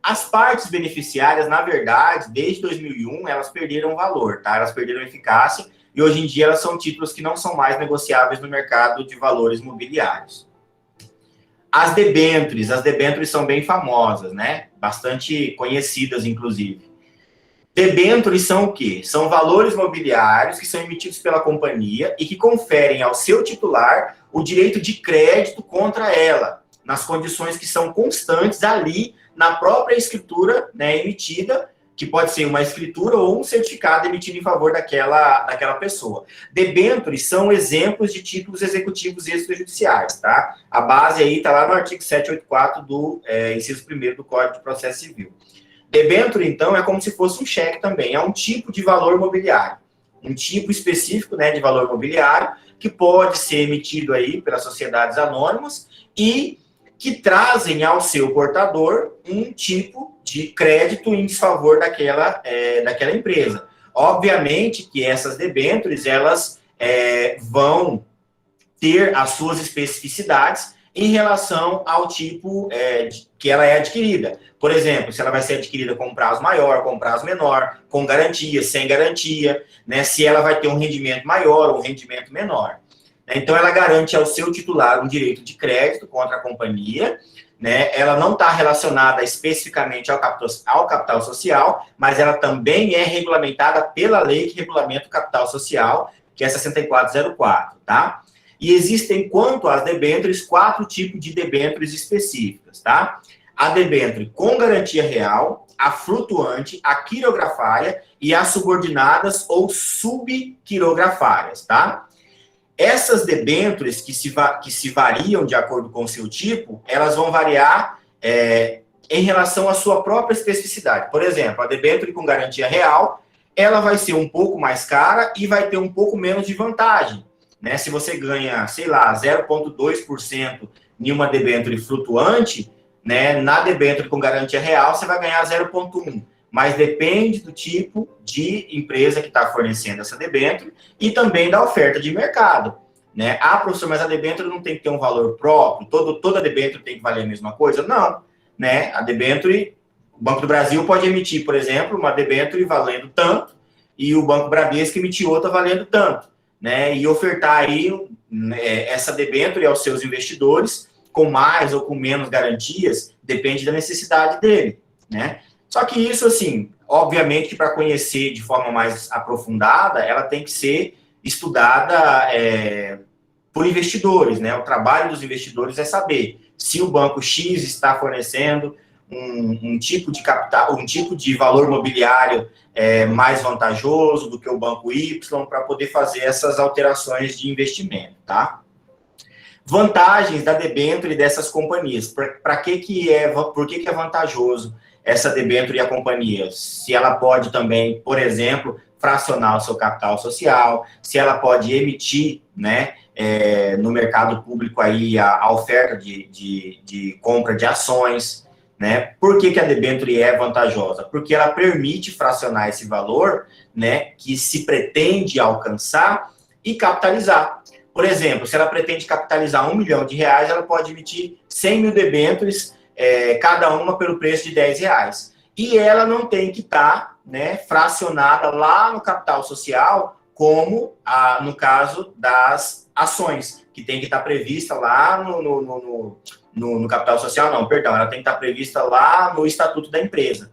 As partes beneficiárias, na verdade, desde 2001, elas perderam valor, tá? Elas perderam eficácia e hoje em dia elas são títulos que não são mais negociáveis no mercado de valores mobiliários. As debêntures são bem famosas, né? Bastante conhecidas, inclusive. Debêntures são o quê? São valores mobiliários que são emitidos pela companhia e que conferem ao seu titular o direito de crédito contra ela, nas condições que são constantes ali na própria escritura, né, emitida, que pode ser uma escritura ou um certificado emitido em favor daquela pessoa. Debêntures são exemplos de títulos executivos extrajudiciais, tá? A base aí está lá no artigo 784 do inciso 1º do Código de Processo Civil. Debênture, então, é como se fosse um cheque também, é um tipo de valor mobiliário, um tipo específico, né, de valor mobiliário, que pode ser emitido aí pelas sociedades anônimas e que trazem ao seu portador um tipo de crédito em desfavor daquela empresa. Obviamente que essas debêntures, elas vão ter as suas especificidades em relação ao tipo que ela é adquirida. Por exemplo, se ela vai ser adquirida com prazo maior, com prazo menor, com garantia, sem garantia, né? Se ela vai ter um rendimento maior ou um rendimento menor. Então, ela garante ao seu titular um direito de crédito contra a companhia, né? Ela não está relacionada especificamente ao capital social, mas ela também é regulamentada pela lei que regulamenta o capital social, que é 6404, tá? E existem, quanto às debêntures, 4 tipos de debêntures específicas, tá? A debênture com garantia real, a flutuante, a quirografária e as subordinadas ou subquirografárias, tá? Essas debêntures que se variam de acordo com o seu tipo, elas vão variar em relação à sua própria especificidade. Por exemplo, a debênture com garantia real, ela vai ser um pouco mais cara e vai ter um pouco menos de vantagem, né? Se você ganha, sei lá, 0,2% em uma debênture flutuante, né, na debênture com garantia real, você vai ganhar 0,1%. Mas depende do tipo de empresa que está fornecendo essa debênture e também da oferta de mercado, né? Ah, professor, mas a debênture não tem que ter um valor próprio? Toda debênture tem que valer a mesma coisa? Não, né? A debênture, o Banco do Brasil pode emitir, por exemplo, uma debênture valendo tanto e o Banco Bradesco emitir outra valendo tanto, né? E ofertar aí essa debênture aos seus investidores com mais ou com menos garantias, depende da necessidade dele, né? Só que isso, assim, obviamente que para conhecer de forma mais aprofundada, ela tem que ser estudada por investidores, né? O trabalho dos investidores é saber se o banco X está fornecendo um tipo de capital, um tipo de valor mobiliário mais vantajoso do que o banco Y, para poder fazer essas alterações de investimento, tá? Vantagens da debênture dessas companhias. Por que é vantajoso essa debênture e a companhia? Se ela pode também, por exemplo, fracionar o seu capital social, se ela pode emitir, né, no mercado público aí a oferta de compra de ações, né? Por que a debênture é vantajosa? Porque ela permite fracionar esse valor, né, que se pretende alcançar e capitalizar. Por exemplo, se ela pretende capitalizar R$1 milhão, ela pode emitir 100 mil debêntures, cada uma pelo preço de R$10. E ela não tem que estar, né, fracionada lá no capital social, como no caso das ações, que tem que estar prevista lá no capital social, não, perdão, ela tem que estar prevista lá no estatuto da empresa,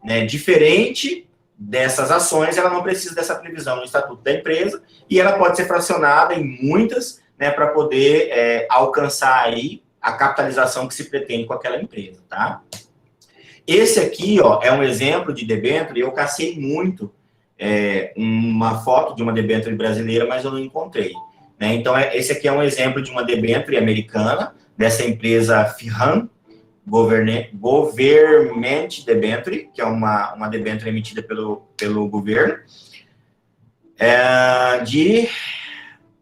né? Diferente dessas ações, ela não precisa dessa previsão no estatuto da empresa e ela pode ser fracionada em muitas, né, para poder alcançar aí a capitalização que se pretende com aquela empresa, tá? Esse aqui, ó, é um exemplo de debênture. Eu cacei muito uma foto de uma debênture brasileira, mas eu não encontrei, né? Então, esse aqui é um exemplo de uma debênture americana, dessa empresa FIRAM, Government Debenture, que é uma debenture emitida pelo governo, de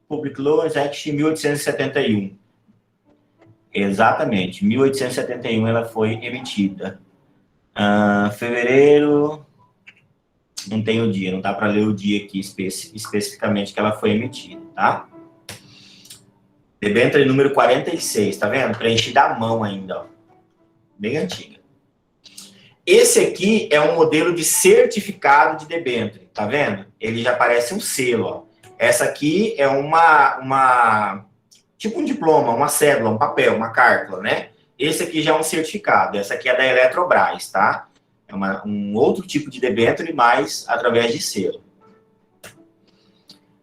Public Laws Act 1871. Exatamente, 1871 ela foi emitida. Fevereiro, não tem o dia, não dá para ler o dia aqui especificamente que ela foi emitida, tá? Debenture número 46, tá vendo? Preenchida à mão ainda, ó. Bem antiga. Esse aqui é um modelo de certificado de debenture, tá vendo? Ele já parece um selo, ó. Essa aqui é tipo um diploma, uma cédula, um papel, uma carta, né? Esse aqui já é um certificado. Essa aqui é da Eletrobras, tá? É um outro tipo de debenture, mas através de selo.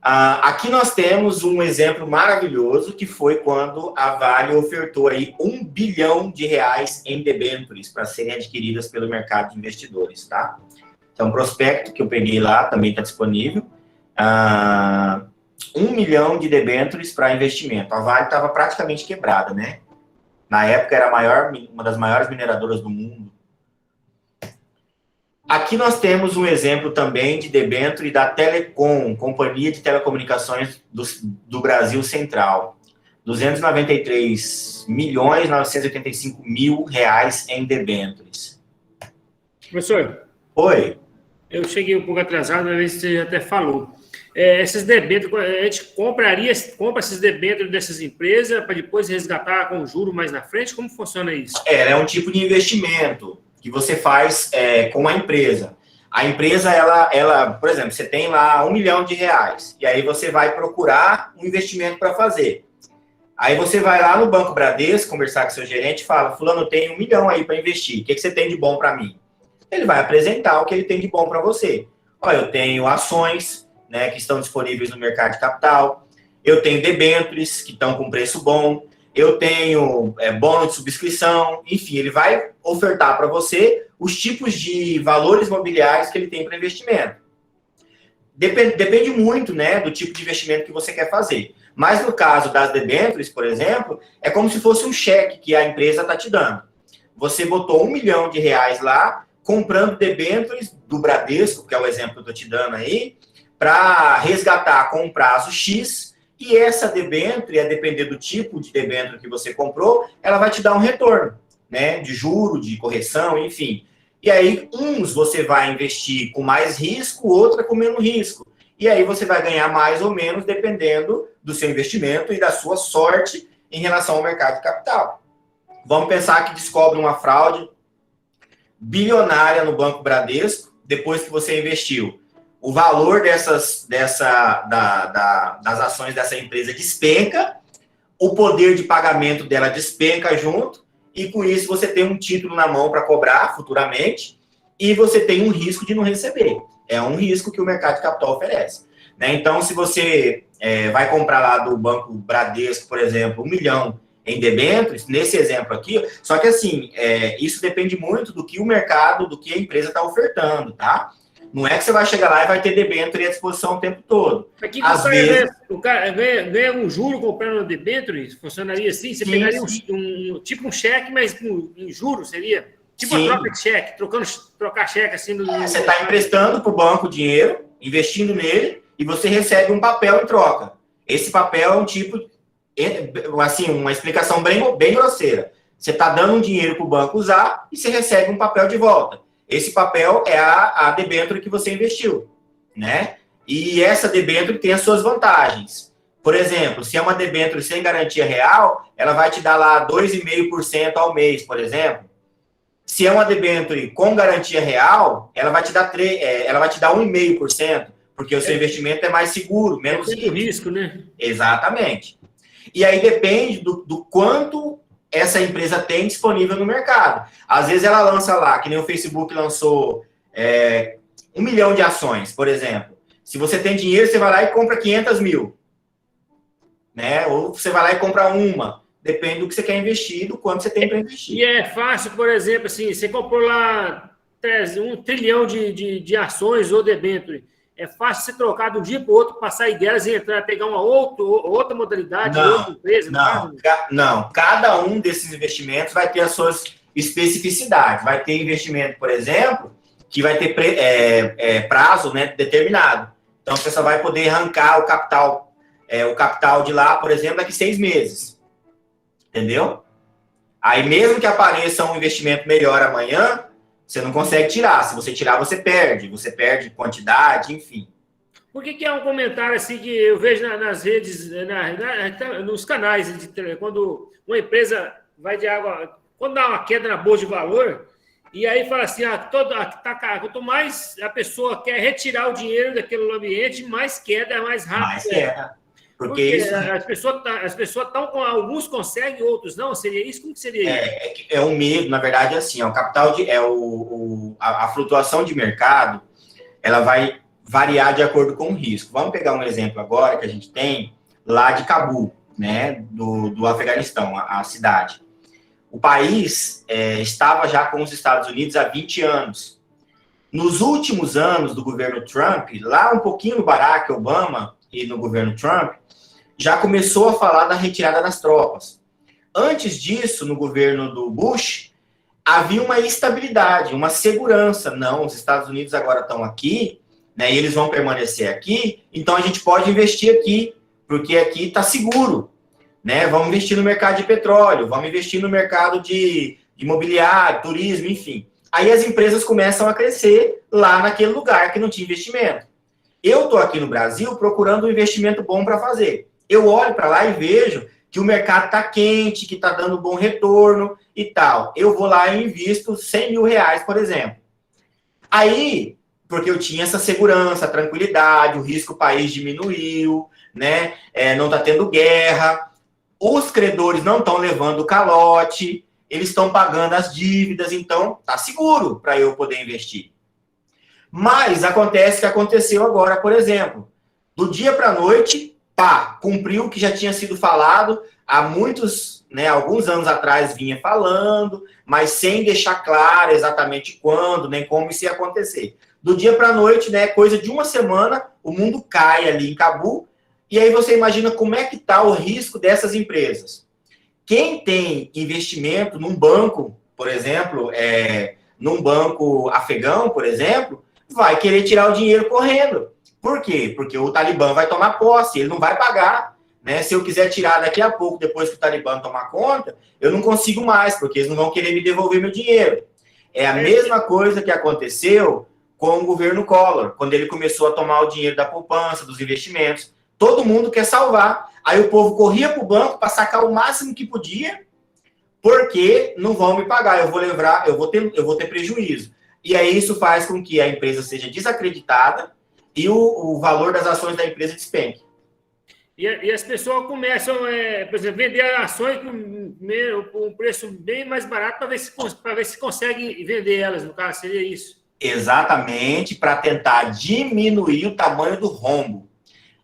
Aqui nós temos um exemplo maravilhoso, que foi quando a Vale ofertou aí R$1 bilhão em debentures para serem adquiridas pelo mercado de investidores, tá? Então, o prospecto que eu peguei lá também está disponível. 1 milhão de debentures para investimento. A Vale estava praticamente quebrada, né? Na época era uma das maiores mineradoras do mundo. Aqui nós temos um exemplo também de debenture da Telecom, Companhia de Telecomunicações do Brasil Central. R$293.985.000 em debentures. Professor? Oi. Eu cheguei um pouco atrasado, mas você até falou. Esses debêntures, a gente compra esses debêntures dessas empresas para depois resgatar com juros mais na frente? Como funciona isso? É um tipo de investimento que você faz com a empresa. A empresa, ela, por exemplo, você tem lá R$1 milhão, e aí você vai procurar um investimento para fazer. Aí você vai lá no Banco Bradesco, conversar com seu gerente e fala, fulano, eu tenho R$1 milhão aí para investir, o que você tem de bom para mim? Ele vai apresentar o que ele tem de bom para você. Olha, eu tenho ações, né, que estão disponíveis no mercado de capital, eu tenho debêntures que estão com preço bom, eu tenho bônus de subscrição, enfim, ele vai ofertar para você os tipos de valores imobiliários que ele tem para investimento. Depende muito, né, do tipo de investimento que você quer fazer. Mas no caso das debêntures, por exemplo, é como se fosse um cheque que a empresa está te dando. Você botou R$1 milhão lá, comprando debêntures do Bradesco, que é o exemplo que eu estou te dando aí, para resgatar com um prazo X, e essa debênture, a depender do tipo de debênture que você comprou, ela vai te dar um retorno, né, de juro, de correção, enfim. E aí, uns você vai investir com mais risco, outra com menos risco. E aí você vai ganhar mais ou menos, dependendo do seu investimento e da sua sorte em relação ao mercado de capital. Vamos pensar que descobre uma fraude bilionária no Banco Bradesco, depois que você investiu. O valor das ações dessa empresa despenca, o poder de pagamento dela despenca junto, e com isso você tem um título na mão para cobrar futuramente, e você tem um risco de não receber. É um risco que o mercado de capital oferece, né? Então, se você vai comprar lá do Banco Bradesco, por exemplo, R$1 milhão em debêntures, nesse exemplo aqui, só que assim, isso depende muito do que o mercado, do que a empresa está ofertando, tá? Não é que você vai chegar lá e vai ter debênture à disposição o tempo todo. Aqui às vezes o cara ganha um juro comprando debênture? Funcionaria assim? Você pegaria tipo um cheque, mas em juros seria? Tipo uma troca de cheque, trocar cheque assim. Você está emprestando para o banco dinheiro, investindo nele, e você recebe um papel em troca. Esse papel é um tipo, assim, uma explicação bem grosseira. Você está dando um dinheiro para o banco usar e você recebe um papel de volta. Esse papel é a debênture que você investiu, né? E essa debênture tem as suas vantagens. Por exemplo, se é uma debênture sem garantia real, ela vai te dar lá 2,5% ao mês, por exemplo. Se é uma debênture com garantia real, ela vai te dar 1,5%, porque o seu investimento é mais seguro, menos risco, né? Exatamente. E aí depende do quanto essa empresa tem disponível no mercado. Às vezes ela lança lá, que nem o Facebook lançou 1 milhão de ações, por exemplo. Se você tem dinheiro, você vai lá e compra 500 mil. Né? Ou você vai lá e compra uma. Depende do que você quer investir, do quanto você tem para investir. E é fácil, por exemplo, assim, você comprou lá 1 trilhão de ações ou debênture. é fácil você trocar de um dia para o outro, passar sair delas e entrar, pegar uma outra modalidade, outra empresa? Não. Cada um desses investimentos vai ter as suas especificidades. Vai ter investimento, por exemplo, que vai ter prazo, né, determinado. Então, você só vai poder arrancar o capital de lá, por exemplo, daqui 6 meses. Entendeu? Aí, mesmo que apareça um investimento melhor amanhã, você não consegue tirar. Se você tirar, você perde. Você perde quantidade, enfim. Por que é um comentário assim que eu vejo nas redes, nos canais, quando uma empresa vai de água, quando dá uma queda na bolsa de valor, e aí fala assim, quanto mais a pessoa quer retirar o dinheiro daquele ambiente, mais queda, mais rápido. Mais queda. Porque isso... as pessoas estão com... Alguns conseguem, outros não? Seria isso? Como que seria isso? É um medo, na verdade, assim, o capital a flutuação de mercado, ela vai variar de acordo com o risco. Vamos pegar um exemplo agora que a gente tem lá de Cabul, né, do Afeganistão, a cidade. O país estava já com os Estados Unidos há 20 anos. Nos últimos anos do governo Trump, lá um pouquinho no Barack Obama e no governo Trump, já começou a falar da retirada das tropas. Antes disso, no governo do Bush, havia uma estabilidade, uma segurança. Não, os Estados Unidos agora estão aqui, né, e eles vão permanecer aqui, então a gente pode investir aqui, porque aqui está seguro. Né? Vamos investir no mercado de petróleo, vamos investir no mercado de imobiliário, turismo, enfim. Aí as empresas começam a crescer lá naquele lugar que não tinha investimento. Eu estou aqui no Brasil procurando um investimento bom para fazer. Eu olho para lá e vejo que o mercado está quente, que está dando bom retorno e tal. Eu vou lá e invisto R$100 mil, por exemplo. Aí, porque eu tinha essa segurança, tranquilidade, o risco do país diminuiu, né? Não está tendo guerra, os credores não estão levando calote, eles estão pagando as dívidas, então está seguro para eu poder investir. Mas acontece o que aconteceu agora, por exemplo. Do dia para a noite, cumpriu o que já tinha sido falado há alguns anos atrás vinha falando, mas sem deixar claro exatamente quando, nem como isso ia acontecer. Do dia para a noite, né, coisa de uma semana, o mundo cai ali em Cabul, e aí você imagina como é que está o risco dessas empresas. Quem tem investimento num banco, por exemplo, num banco afegão, por exemplo, vai querer tirar o dinheiro correndo. Por quê? Porque o Talibã vai tomar posse, ele não vai pagar. Né? Se eu quiser tirar daqui a pouco, depois que o Talibã tomar conta, eu não consigo mais, porque eles não vão querer me devolver meu dinheiro. É a mesma coisa que aconteceu com o governo Collor, quando ele começou a tomar o dinheiro da poupança, dos investimentos. Todo mundo quer salvar. Aí o povo corria para o banco para sacar o máximo que podia, porque não vão me pagar, eu vou ter prejuízo. E aí isso faz com que a empresa seja desacreditada e o valor das ações da empresa despenque. E as pessoas começam, por exemplo, vender ações com um preço bem mais barato para ver se conseguem vender elas, no caso, seria isso? Exatamente, para tentar diminuir o tamanho do rombo.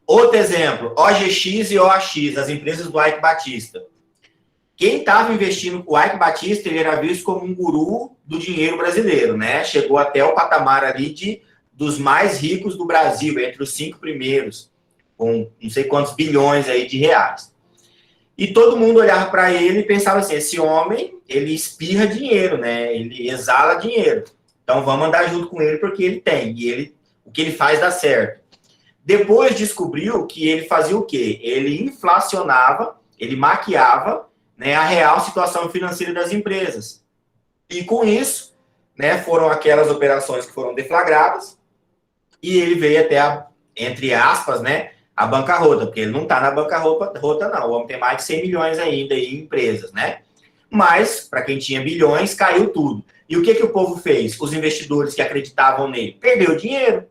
Outro exemplo, OGX e OAX, as empresas do Ike Batista. Quem estava investindo, o Ike Batista, ele era visto como um guru do dinheiro brasileiro, né? Chegou até o patamar ali dos mais ricos do Brasil, entre os 5 primeiros, com não sei quantos bilhões aí de reais. E todo mundo olhava para ele e pensava assim, esse homem, ele espirra dinheiro, né? Ele exala dinheiro. Então vamos andar junto com ele porque ele tem, e o que ele faz dá certo. Depois descobriu que ele fazia o quê? Ele inflacionava, ele maquiava, né, a real situação financeira das empresas. E com isso, né, foram aquelas operações que foram deflagradas e ele veio até, entre aspas, né, a bancarrota, porque ele não está na bancarrota, não. O homem tem mais de 100 milhões ainda em empresas, né? Mas, para quem tinha bilhões, caiu tudo. E o que o povo fez? Os investidores que acreditavam nele, perdeu dinheiro.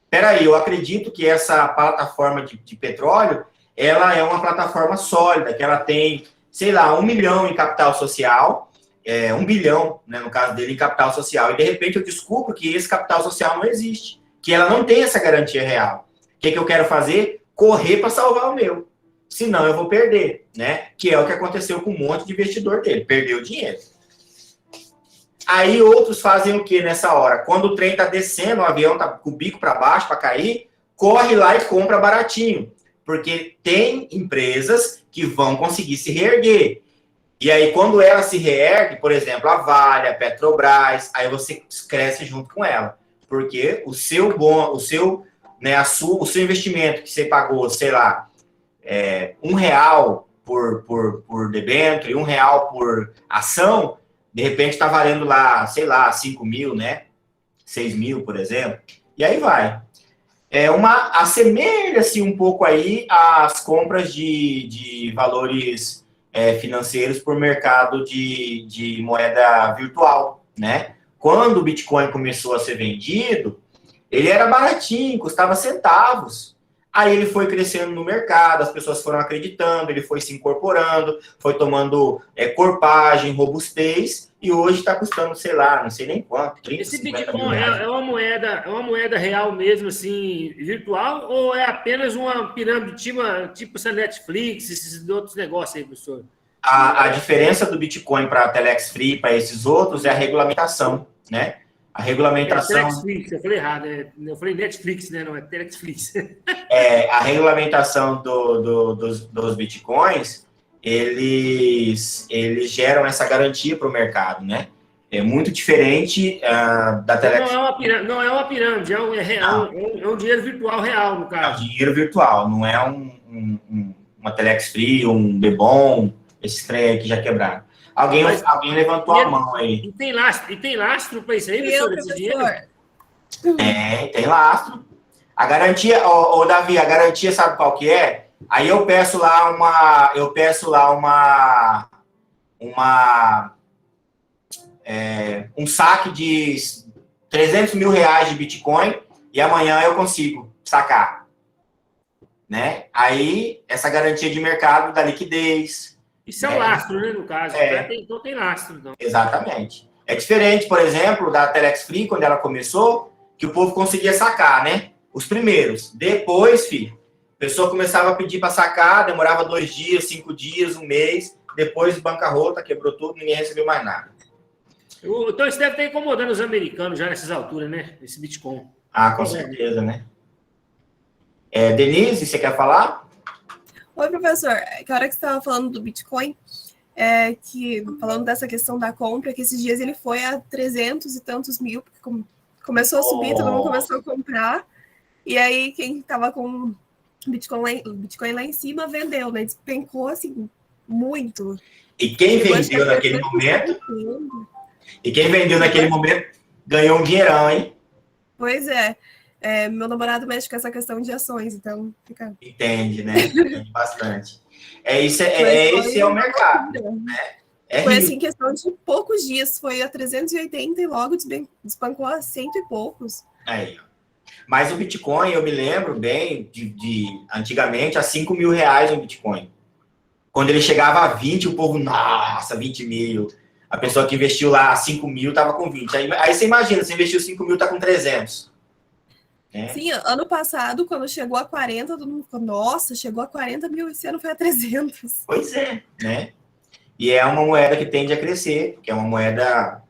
Peraí, eu acredito que essa plataforma de petróleo, ela é uma plataforma sólida, que ela tem, sei lá, 1 milhão em capital social, 1 bilhão, né, no caso dele, em capital social. E, de repente, eu descubro que esse capital social não existe, que ela não tem essa garantia real. O que eu quero fazer? Correr para salvar o meu. Senão eu vou perder, né? Que é o que aconteceu com um monte de investidor dele. Perdeu dinheiro. Aí outros fazem o que nessa hora? Quando o trem está descendo, o avião está com o bico para baixo para cair, corre lá e compra baratinho. Porque tem empresas que vão conseguir se reerguer. E aí, quando ela se reergue, por exemplo, a Vale, a Petrobras, aí você cresce junto com ela. Porque o seu investimento que você pagou, sei lá, R$1 por debênture, R$1 por ação, de repente está valendo lá, sei lá, 5 mil, né? 6 mil, por exemplo. E aí vai. Assemelha-se um pouco aí às compras de valores financeiros por mercado de moeda virtual, né? Quando o Bitcoin começou a ser vendido, ele era baratinho, custava centavos. Aí ele foi crescendo no mercado, as pessoas foram acreditando, ele foi se incorporando, foi tomando corpagem, robustez, e hoje está custando, sei lá, não sei nem quanto, 30, Esse 50 Bitcoin mil reais. é uma moeda real mesmo, assim, virtual, ou é apenas uma pirâmide, tipo essa Netflix, esses outros negócios aí, professor? A diferença do Bitcoin para a Telex Free, para esses outros, é a regulamentação, né? A regulamentação... Telexflix, eu falei errado. Eu falei Netflix, né? Não é Telexflix. A regulamentação dos Bitcoins, eles geram essa garantia para o mercado, né? É muito diferente da Telex. Não é uma pirâmide, é um dinheiro virtual real, no caso. É um dinheiro virtual, não é uma Telex Free, um Bebom, esse trem aí que já quebraram. Alguém levantou a mão aí. E tem lastro para isso aí, professor, esse dinheiro? Tem lastro. A garantia, Davi, a garantia sabe qual que é? Aí eu peço lá um saque de 300 mil reais de Bitcoin e amanhã eu consigo sacar. Né? Aí, essa garantia de mercado da liquidez. Isso é um lastro, né, no caso. Então tem lastro. Então. Exatamente. É diferente, por exemplo, da Telex Free, quando ela começou, que o povo conseguia sacar, né? Os primeiros. Depois, filho, a pessoa começava a pedir para sacar, demorava 2 dias, 5 dias, 1 mês. Depois, bancarrota, quebrou tudo, ninguém recebeu mais nada. Então, isso deve estar incomodando os americanos já nessas alturas, né? Esse Bitcoin. Com certeza, né? Denise, você quer falar? Oi, professor. Que hora que você estava falando do Bitcoin, falando dessa questão da compra, que esses dias ele foi a 300 e tantos mil, porque começou a subir, todo mundo começou a comprar, e aí quem estava com Bitcoin lá em cima vendeu, né? Despencou, assim, muito. E quem vendeu naquele momento ganhou um dinheirão, hein? Pois é. Meu namorado mexe com essa questão de ações, então fica... Entende, né? Entende bastante. Esse é o mercado. Né? Foi assim, questão de poucos dias, foi a 380 e logo despancou a 100 e poucos. Aí, ó. Mas o Bitcoin, eu me lembro bem de antigamente, a 5 mil reais um Bitcoin. Quando ele chegava a 20, o povo, nossa, 20 mil. A pessoa que investiu lá 5 mil estava com 20. Aí você imagina, você investiu 5 mil, está com 300. Sim, ano passado, quando chegou a 40, todo mundo falou, nossa, chegou a 40 mil, esse ano foi a 300. Pois é, né? E é uma moeda que tende a crescer, que é uma moeda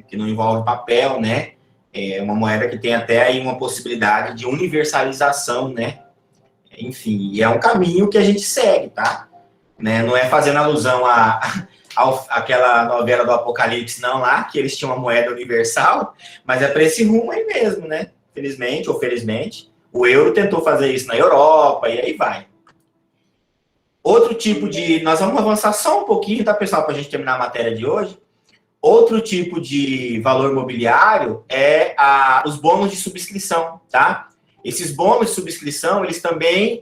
que não envolve papel, né? É uma moeda que tem até aí uma possibilidade de universalização, né? Enfim, e é um caminho que a gente segue, tá? Né? Não é fazendo alusão àquela novela do Apocalipse, não, lá, que eles tinham uma moeda universal, mas é para esse rumo aí mesmo, né? Felizmente ou felizmente, o euro tentou fazer isso na Europa e aí vai. Outro tipo de... Nós vamos avançar só um pouquinho, tá, pessoal, para a gente terminar a matéria de hoje. Outro tipo de valor mobiliário é os bônus de subscrição, tá? Esses bônus de subscrição, eles também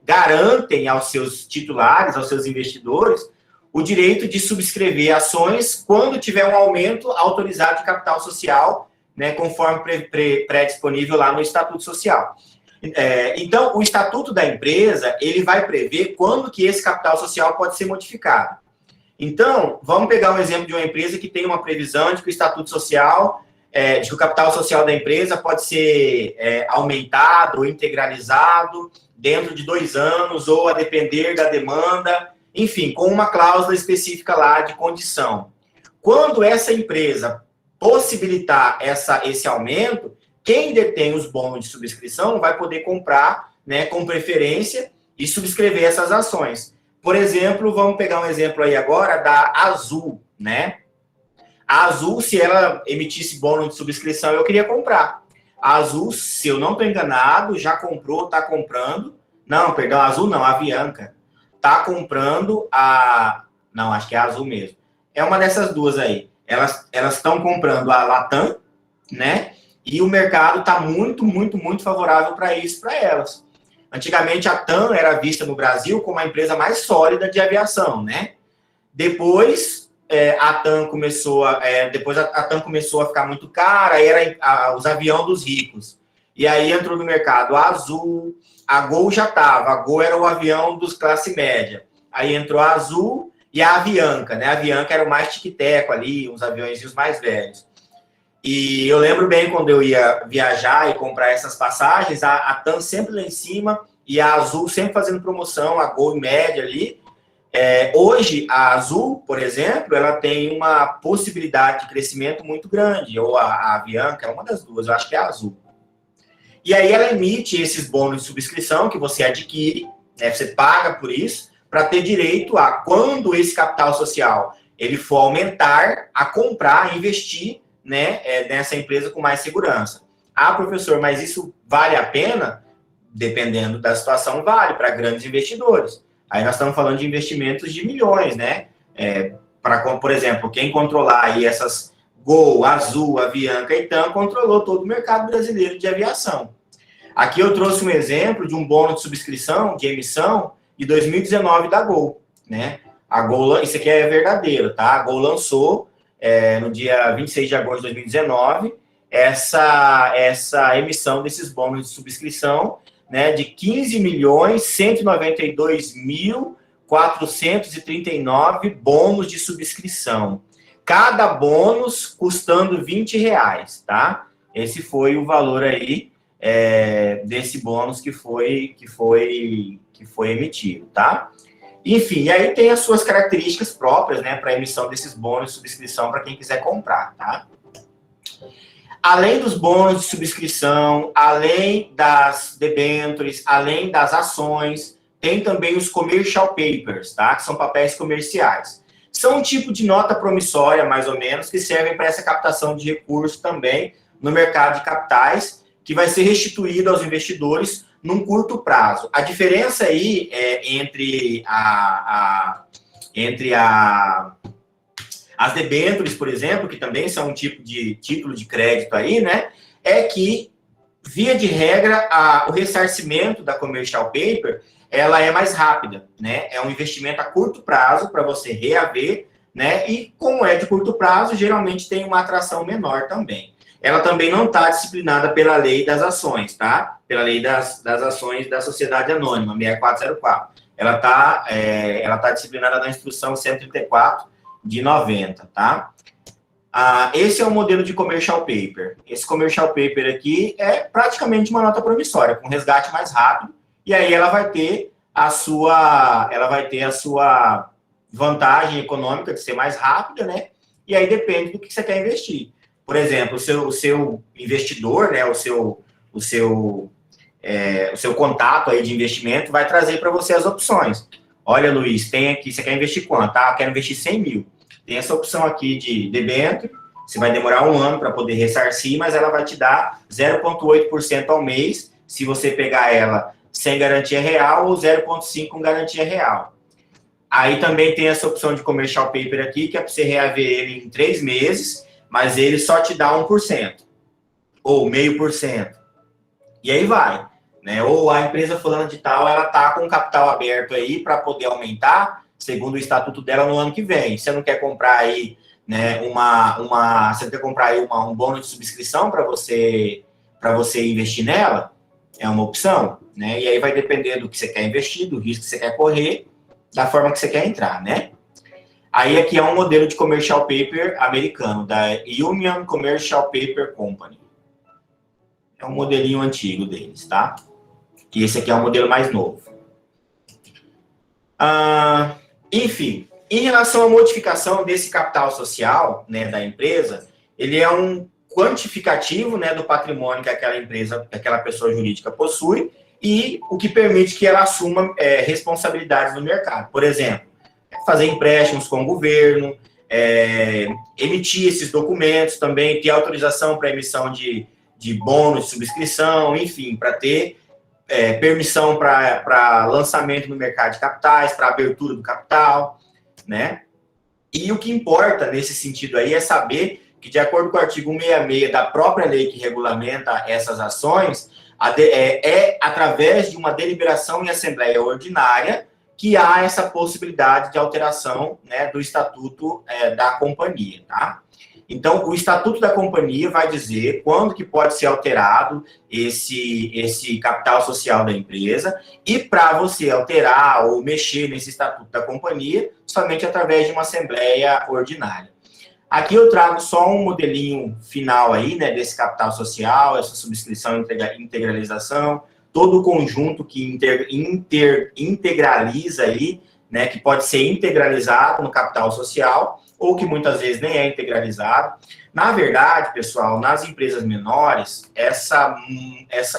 garantem aos seus titulares, aos seus investidores, o direito de subscrever ações quando tiver um aumento autorizado de capital social, né, conforme pré-disponível lá no Estatuto Social. Então, o Estatuto da empresa, ele vai prever quando que esse capital social pode ser modificado. Então, vamos pegar um exemplo de uma empresa que tem uma previsão de que o Estatuto Social, de que o capital social da empresa pode ser aumentado ou integralizado dentro de 2 anos, ou a depender da demanda, enfim, com uma cláusula específica lá de condição. Quando essa empresa possibilitar esse aumento, quem detém os bônus de subscrição vai poder comprar, né, com preferência e subscrever essas ações. Por exemplo, vamos pegar um exemplo aí agora da Azul, né? A Azul, se ela emitisse bônus de subscrição, eu queria comprar. A Azul, se eu não estou enganado, já comprou, está comprando. Não, perdão, a Azul não, a Avianca. Está comprando a... Não, acho que é a Azul mesmo. É uma dessas duas aí. Elas estão comprando a Latam, né? E o mercado está muito, muito, muito favorável para isso, para elas. Antigamente, a TAM era vista no Brasil como a empresa mais sólida de aviação, né? Depois, a TAM começou a ficar muito cara, era os aviões dos ricos. E aí entrou no mercado a Azul, a Gol já estava, a Gol era o avião dos classe média. Aí entrou a Azul e a Avianca, né? A Avianca era o mais tic-teco ali, uns aviões mais velhos. E eu lembro bem quando eu ia viajar e comprar essas passagens, a TAM sempre lá em cima e a Azul sempre fazendo promoção, a Gol média ali. Hoje, a Azul, por exemplo, ela tem uma possibilidade de crescimento muito grande, ou a Avianca, é uma das duas, eu acho que é a Azul. E aí ela emite esses bônus de subscrição que você adquire, né, você paga por isso, para ter direito a, quando esse capital social ele for aumentar, a comprar, a investir, né, nessa empresa com mais segurança. Ah, professor, mas isso vale a pena? Dependendo da situação, vale para grandes investidores. Aí nós estamos falando de investimentos de milhões, né? Por exemplo, quem controlar aí essas Gol, Azul, Avianca e TAM controlou todo o mercado brasileiro de aviação. Aqui eu trouxe um exemplo de um bônus de subscrição, de emissão, de 2019 da Gol, né? A Gol, isso aqui é verdadeiro, tá? A Gol lançou no dia 26 de agosto de 2019 essa emissão desses bônus de subscrição, né, de 15.192.439 bônus de subscrição. Cada bônus custando R$20, tá? Esse foi o valor aí desse bônus que foi emitido, tá? Enfim, e aí tem as suas características próprias, né, para a emissão desses bônus de subscrição para quem quiser comprar, tá? Além dos bônus de subscrição, além das debêntures, além das ações, tem também os commercial papers, tá? Que são papéis comerciais. São um tipo de nota promissória, mais ou menos, que servem para essa captação de recursos também no mercado de capitais, que vai ser restituído aos investidores num curto prazo. A diferença aí entre as debêntures, por exemplo, que também são um tipo de título de crédito aí, né? É que, via de regra, o ressarcimento da commercial paper, ela é mais rápida, né? É um investimento a curto prazo para você reaver, né? E como é de curto prazo, geralmente tem uma atração menor também. Ela também não está disciplinada pela lei das ações, tá? Pela lei das ações da Sociedade Anônima, 6404. Ela tá disciplinada na instrução 134 de 90, tá? Esse é o modelo de commercial paper. Esse commercial paper aqui é praticamente uma nota promissória, com resgate mais rápido, e aí ela vai ter a sua vantagem econômica de ser mais rápida, né? E aí depende do que você quer investir. Por exemplo, o seu investidor, né, o seu contato aí de investimento vai trazer para você as opções. Olha, Luiz, tem aqui, você quer investir quanto? Tá? Quero investir 100 mil. Tem essa opção aqui de debênture, você vai demorar 1 ano para poder ressarcir, mas ela vai te dar 0,8% ao mês, se você pegar ela sem garantia real ou 0,5% com garantia real. Aí também tem essa opção de commercial paper aqui, que é para você reaver ele em 3 meses, mas ele só te dá 1%, ou 0,5%. E aí vai, né? Ou a empresa fulana de tal, ela tá com capital aberto aí para poder aumentar, segundo o estatuto dela, no ano que vem. Você não quer comprar aí, né, você quer comprar aí um bônus de subscrição para você investir nela? É uma opção, né? E aí vai depender do que você quer investir, do risco que você quer correr, da forma que você quer entrar, né? Aí aqui é um modelo de commercial paper americano, da Union Commercial Paper Company. É um modelinho antigo deles, tá? E esse aqui é um modelo mais novo. Enfim, Em relação à modificação desse capital social, né, da empresa, ele é um quantificativo, né, do patrimônio que aquela empresa, que aquela pessoa jurídica possui, e o que permite que ela assuma responsabilidades no mercado. Por exemplo, fazer empréstimos com o governo, emitir esses documentos também, ter autorização para emissão de bônus de subscrição, enfim, para ter permissão para lançamento no mercado de capitais, para abertura do capital, né? E o que importa nesse sentido aí é saber que, de acordo com o artigo 166 da própria lei que regulamenta essas ações, através de uma deliberação em assembleia ordinária que há essa possibilidade de alteração, né, do estatuto da companhia, tá? Então, o estatuto da companhia vai dizer quando que pode ser alterado esse capital social da empresa, e para você alterar ou mexer nesse estatuto da companhia, somente através de uma assembleia ordinária. Aqui eu trago só um modelinho final aí, né, desse capital social, essa subscrição e integralização, todo o conjunto que integraliza aí, né, que pode ser integralizado no capital social, ou que muitas vezes nem é integralizado. Na verdade, pessoal, nas empresas menores,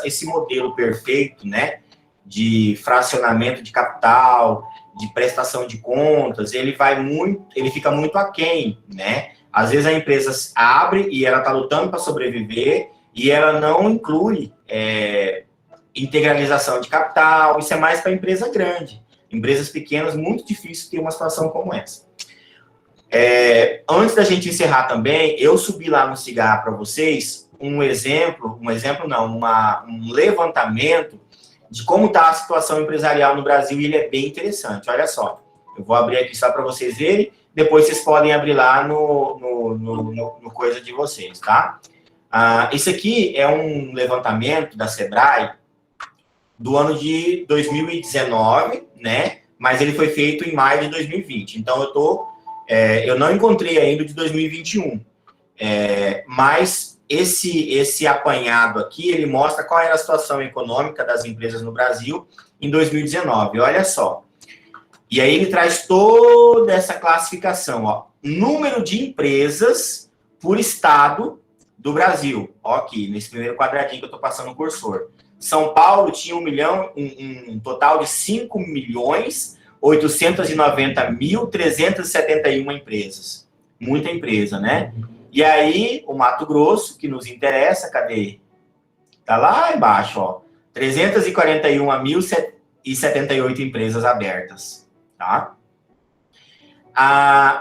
esse modelo perfeito, né, de fracionamento de capital, de prestação de contas, ele fica muito aquém, né? Às vezes a empresa abre e ela está lutando para sobreviver e ela não inclui integralização de capital. Isso é mais para empresa grande. Empresas pequenas, muito difícil ter uma situação como essa. Antes da gente encerrar também, eu subi lá no Cigar para vocês um levantamento de como está a situação empresarial no Brasil, e ele é bem interessante. Olha só, eu vou abrir aqui só para vocês verem, depois vocês podem abrir lá no coisa de vocês, tá? Isso aqui é um levantamento da Sebrae do ano de 2019, né? Mas ele foi feito em maio de 2020. Então, eu não encontrei ainda o de 2021. Mas esse apanhado aqui, ele mostra qual era a situação econômica das empresas no Brasil em 2019. Olha só. E aí ele traz toda essa classificação, ó. Número de empresas por estado do Brasil. Ó, aqui, nesse primeiro quadradinho que eu estou passando o cursor. São Paulo tinha um total de 5.890.371 empresas. Muita empresa, né? E aí, o Mato Grosso, que nos interessa, cadê? Tá lá embaixo, ó. 341.078 empresas abertas, tá?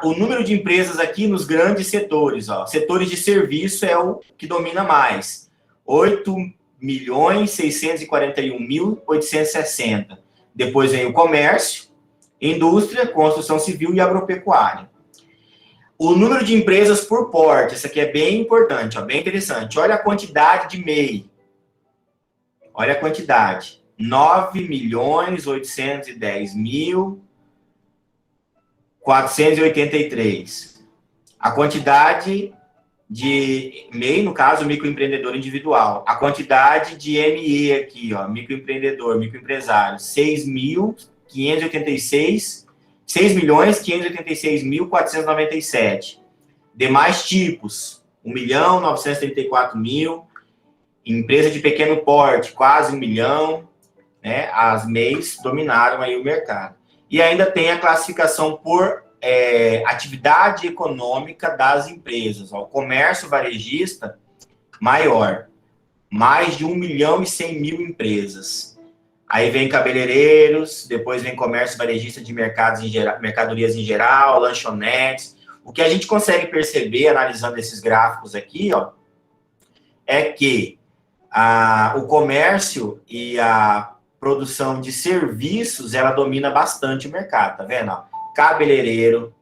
O número de empresas aqui nos grandes setores, ó. Setores de serviço é o que domina mais. 8.641.860. Depois vem o comércio, indústria, construção civil e agropecuária. O número de empresas por porte, isso aqui é bem importante, ó, bem interessante. Olha a quantidade de MEI. Olha a quantidade. 9.810.483. A quantidade de MEI, no caso, microempreendedor individual. A quantidade de ME aqui, ó, microempreendedor, microempresário, 6.586.497. Demais tipos, 1.934.000. Empresa de pequeno porte, quase 1 milhão. Né? As MEIs dominaram aí o mercado. E ainda tem a classificação por atividade econômica das empresas. Ó, o comércio varejista, maior. Mais de 1.100.000 empresas. Aí vem cabeleireiros, depois vem comércio varejista de mercadorias em geral, lanchonetes. O que a gente consegue perceber, analisando esses gráficos aqui, ó, é que o comércio e a produção de serviços, ela domina bastante o mercado, tá vendo? Ó, cabeleireiro,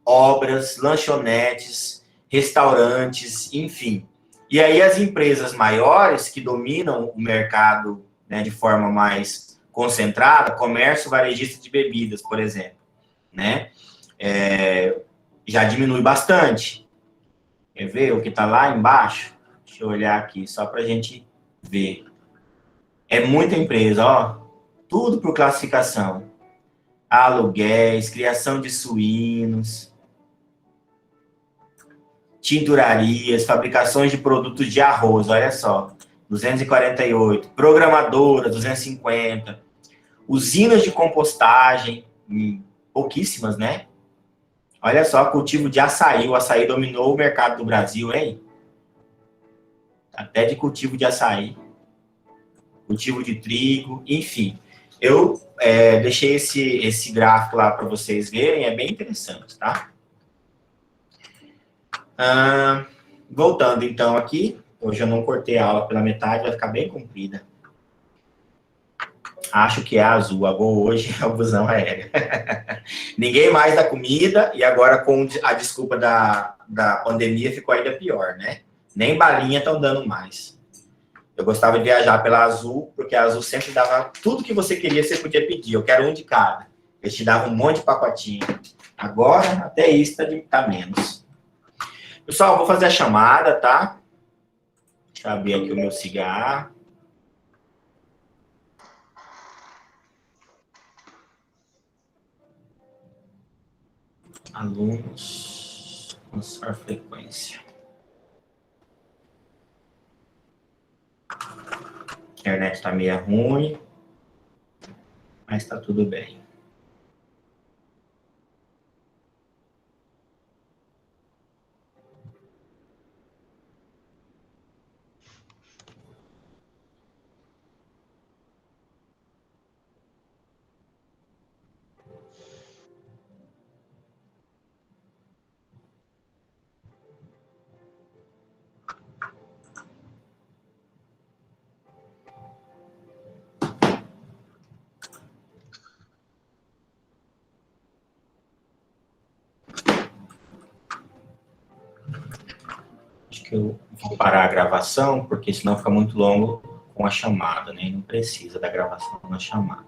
obras, lanchonetes, restaurantes, enfim. E aí as empresas maiores que dominam o mercado, né, de forma mais concentrada, comércio varejista de bebidas, por exemplo, né? Já diminui bastante. Quer ver o que está lá embaixo? Deixa eu olhar aqui, só para a gente ver. É muita empresa, ó. Tudo por classificação. aluguéis, criação de suínos, tinturarias, fabricações de produtos de arroz, olha só, 248, programadoras, 250, usinas de compostagem, pouquíssimas, né? Olha só, cultivo de açaí, o açaí dominou o mercado do Brasil, hein? Até de cultivo de açaí, cultivo de trigo, enfim. Eu deixei esse gráfico lá para vocês verem, é bem interessante, tá? Voltando então aqui, hoje eu não cortei a aula pela metade, vai ficar bem comprida. Acho que é a Azul, a Gol hoje é o busão aéreo. Ninguém mais dá comida, e agora com a desculpa da pandemia ficou ainda pior, né? Nem balinha estão dando mais. Eu gostava de viajar pela Azul, porque a Azul sempre dava tudo que você queria, você podia pedir. Eu quero um de cada. Eles te davam um monte de pacotinho. Agora, até isso tá menos. Pessoal, vou fazer a chamada, tá? Deixa eu abrir aqui o meu cigarro. Alunos, lançar frequência. A internet está meio ruim, mas está tudo bem. Acho que eu vou parar a gravação, porque senão fica muito longo com a chamada, né? Não precisa da gravação na chamada.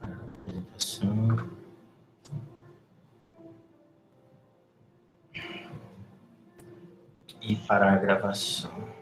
Apresentação. E parar a gravação.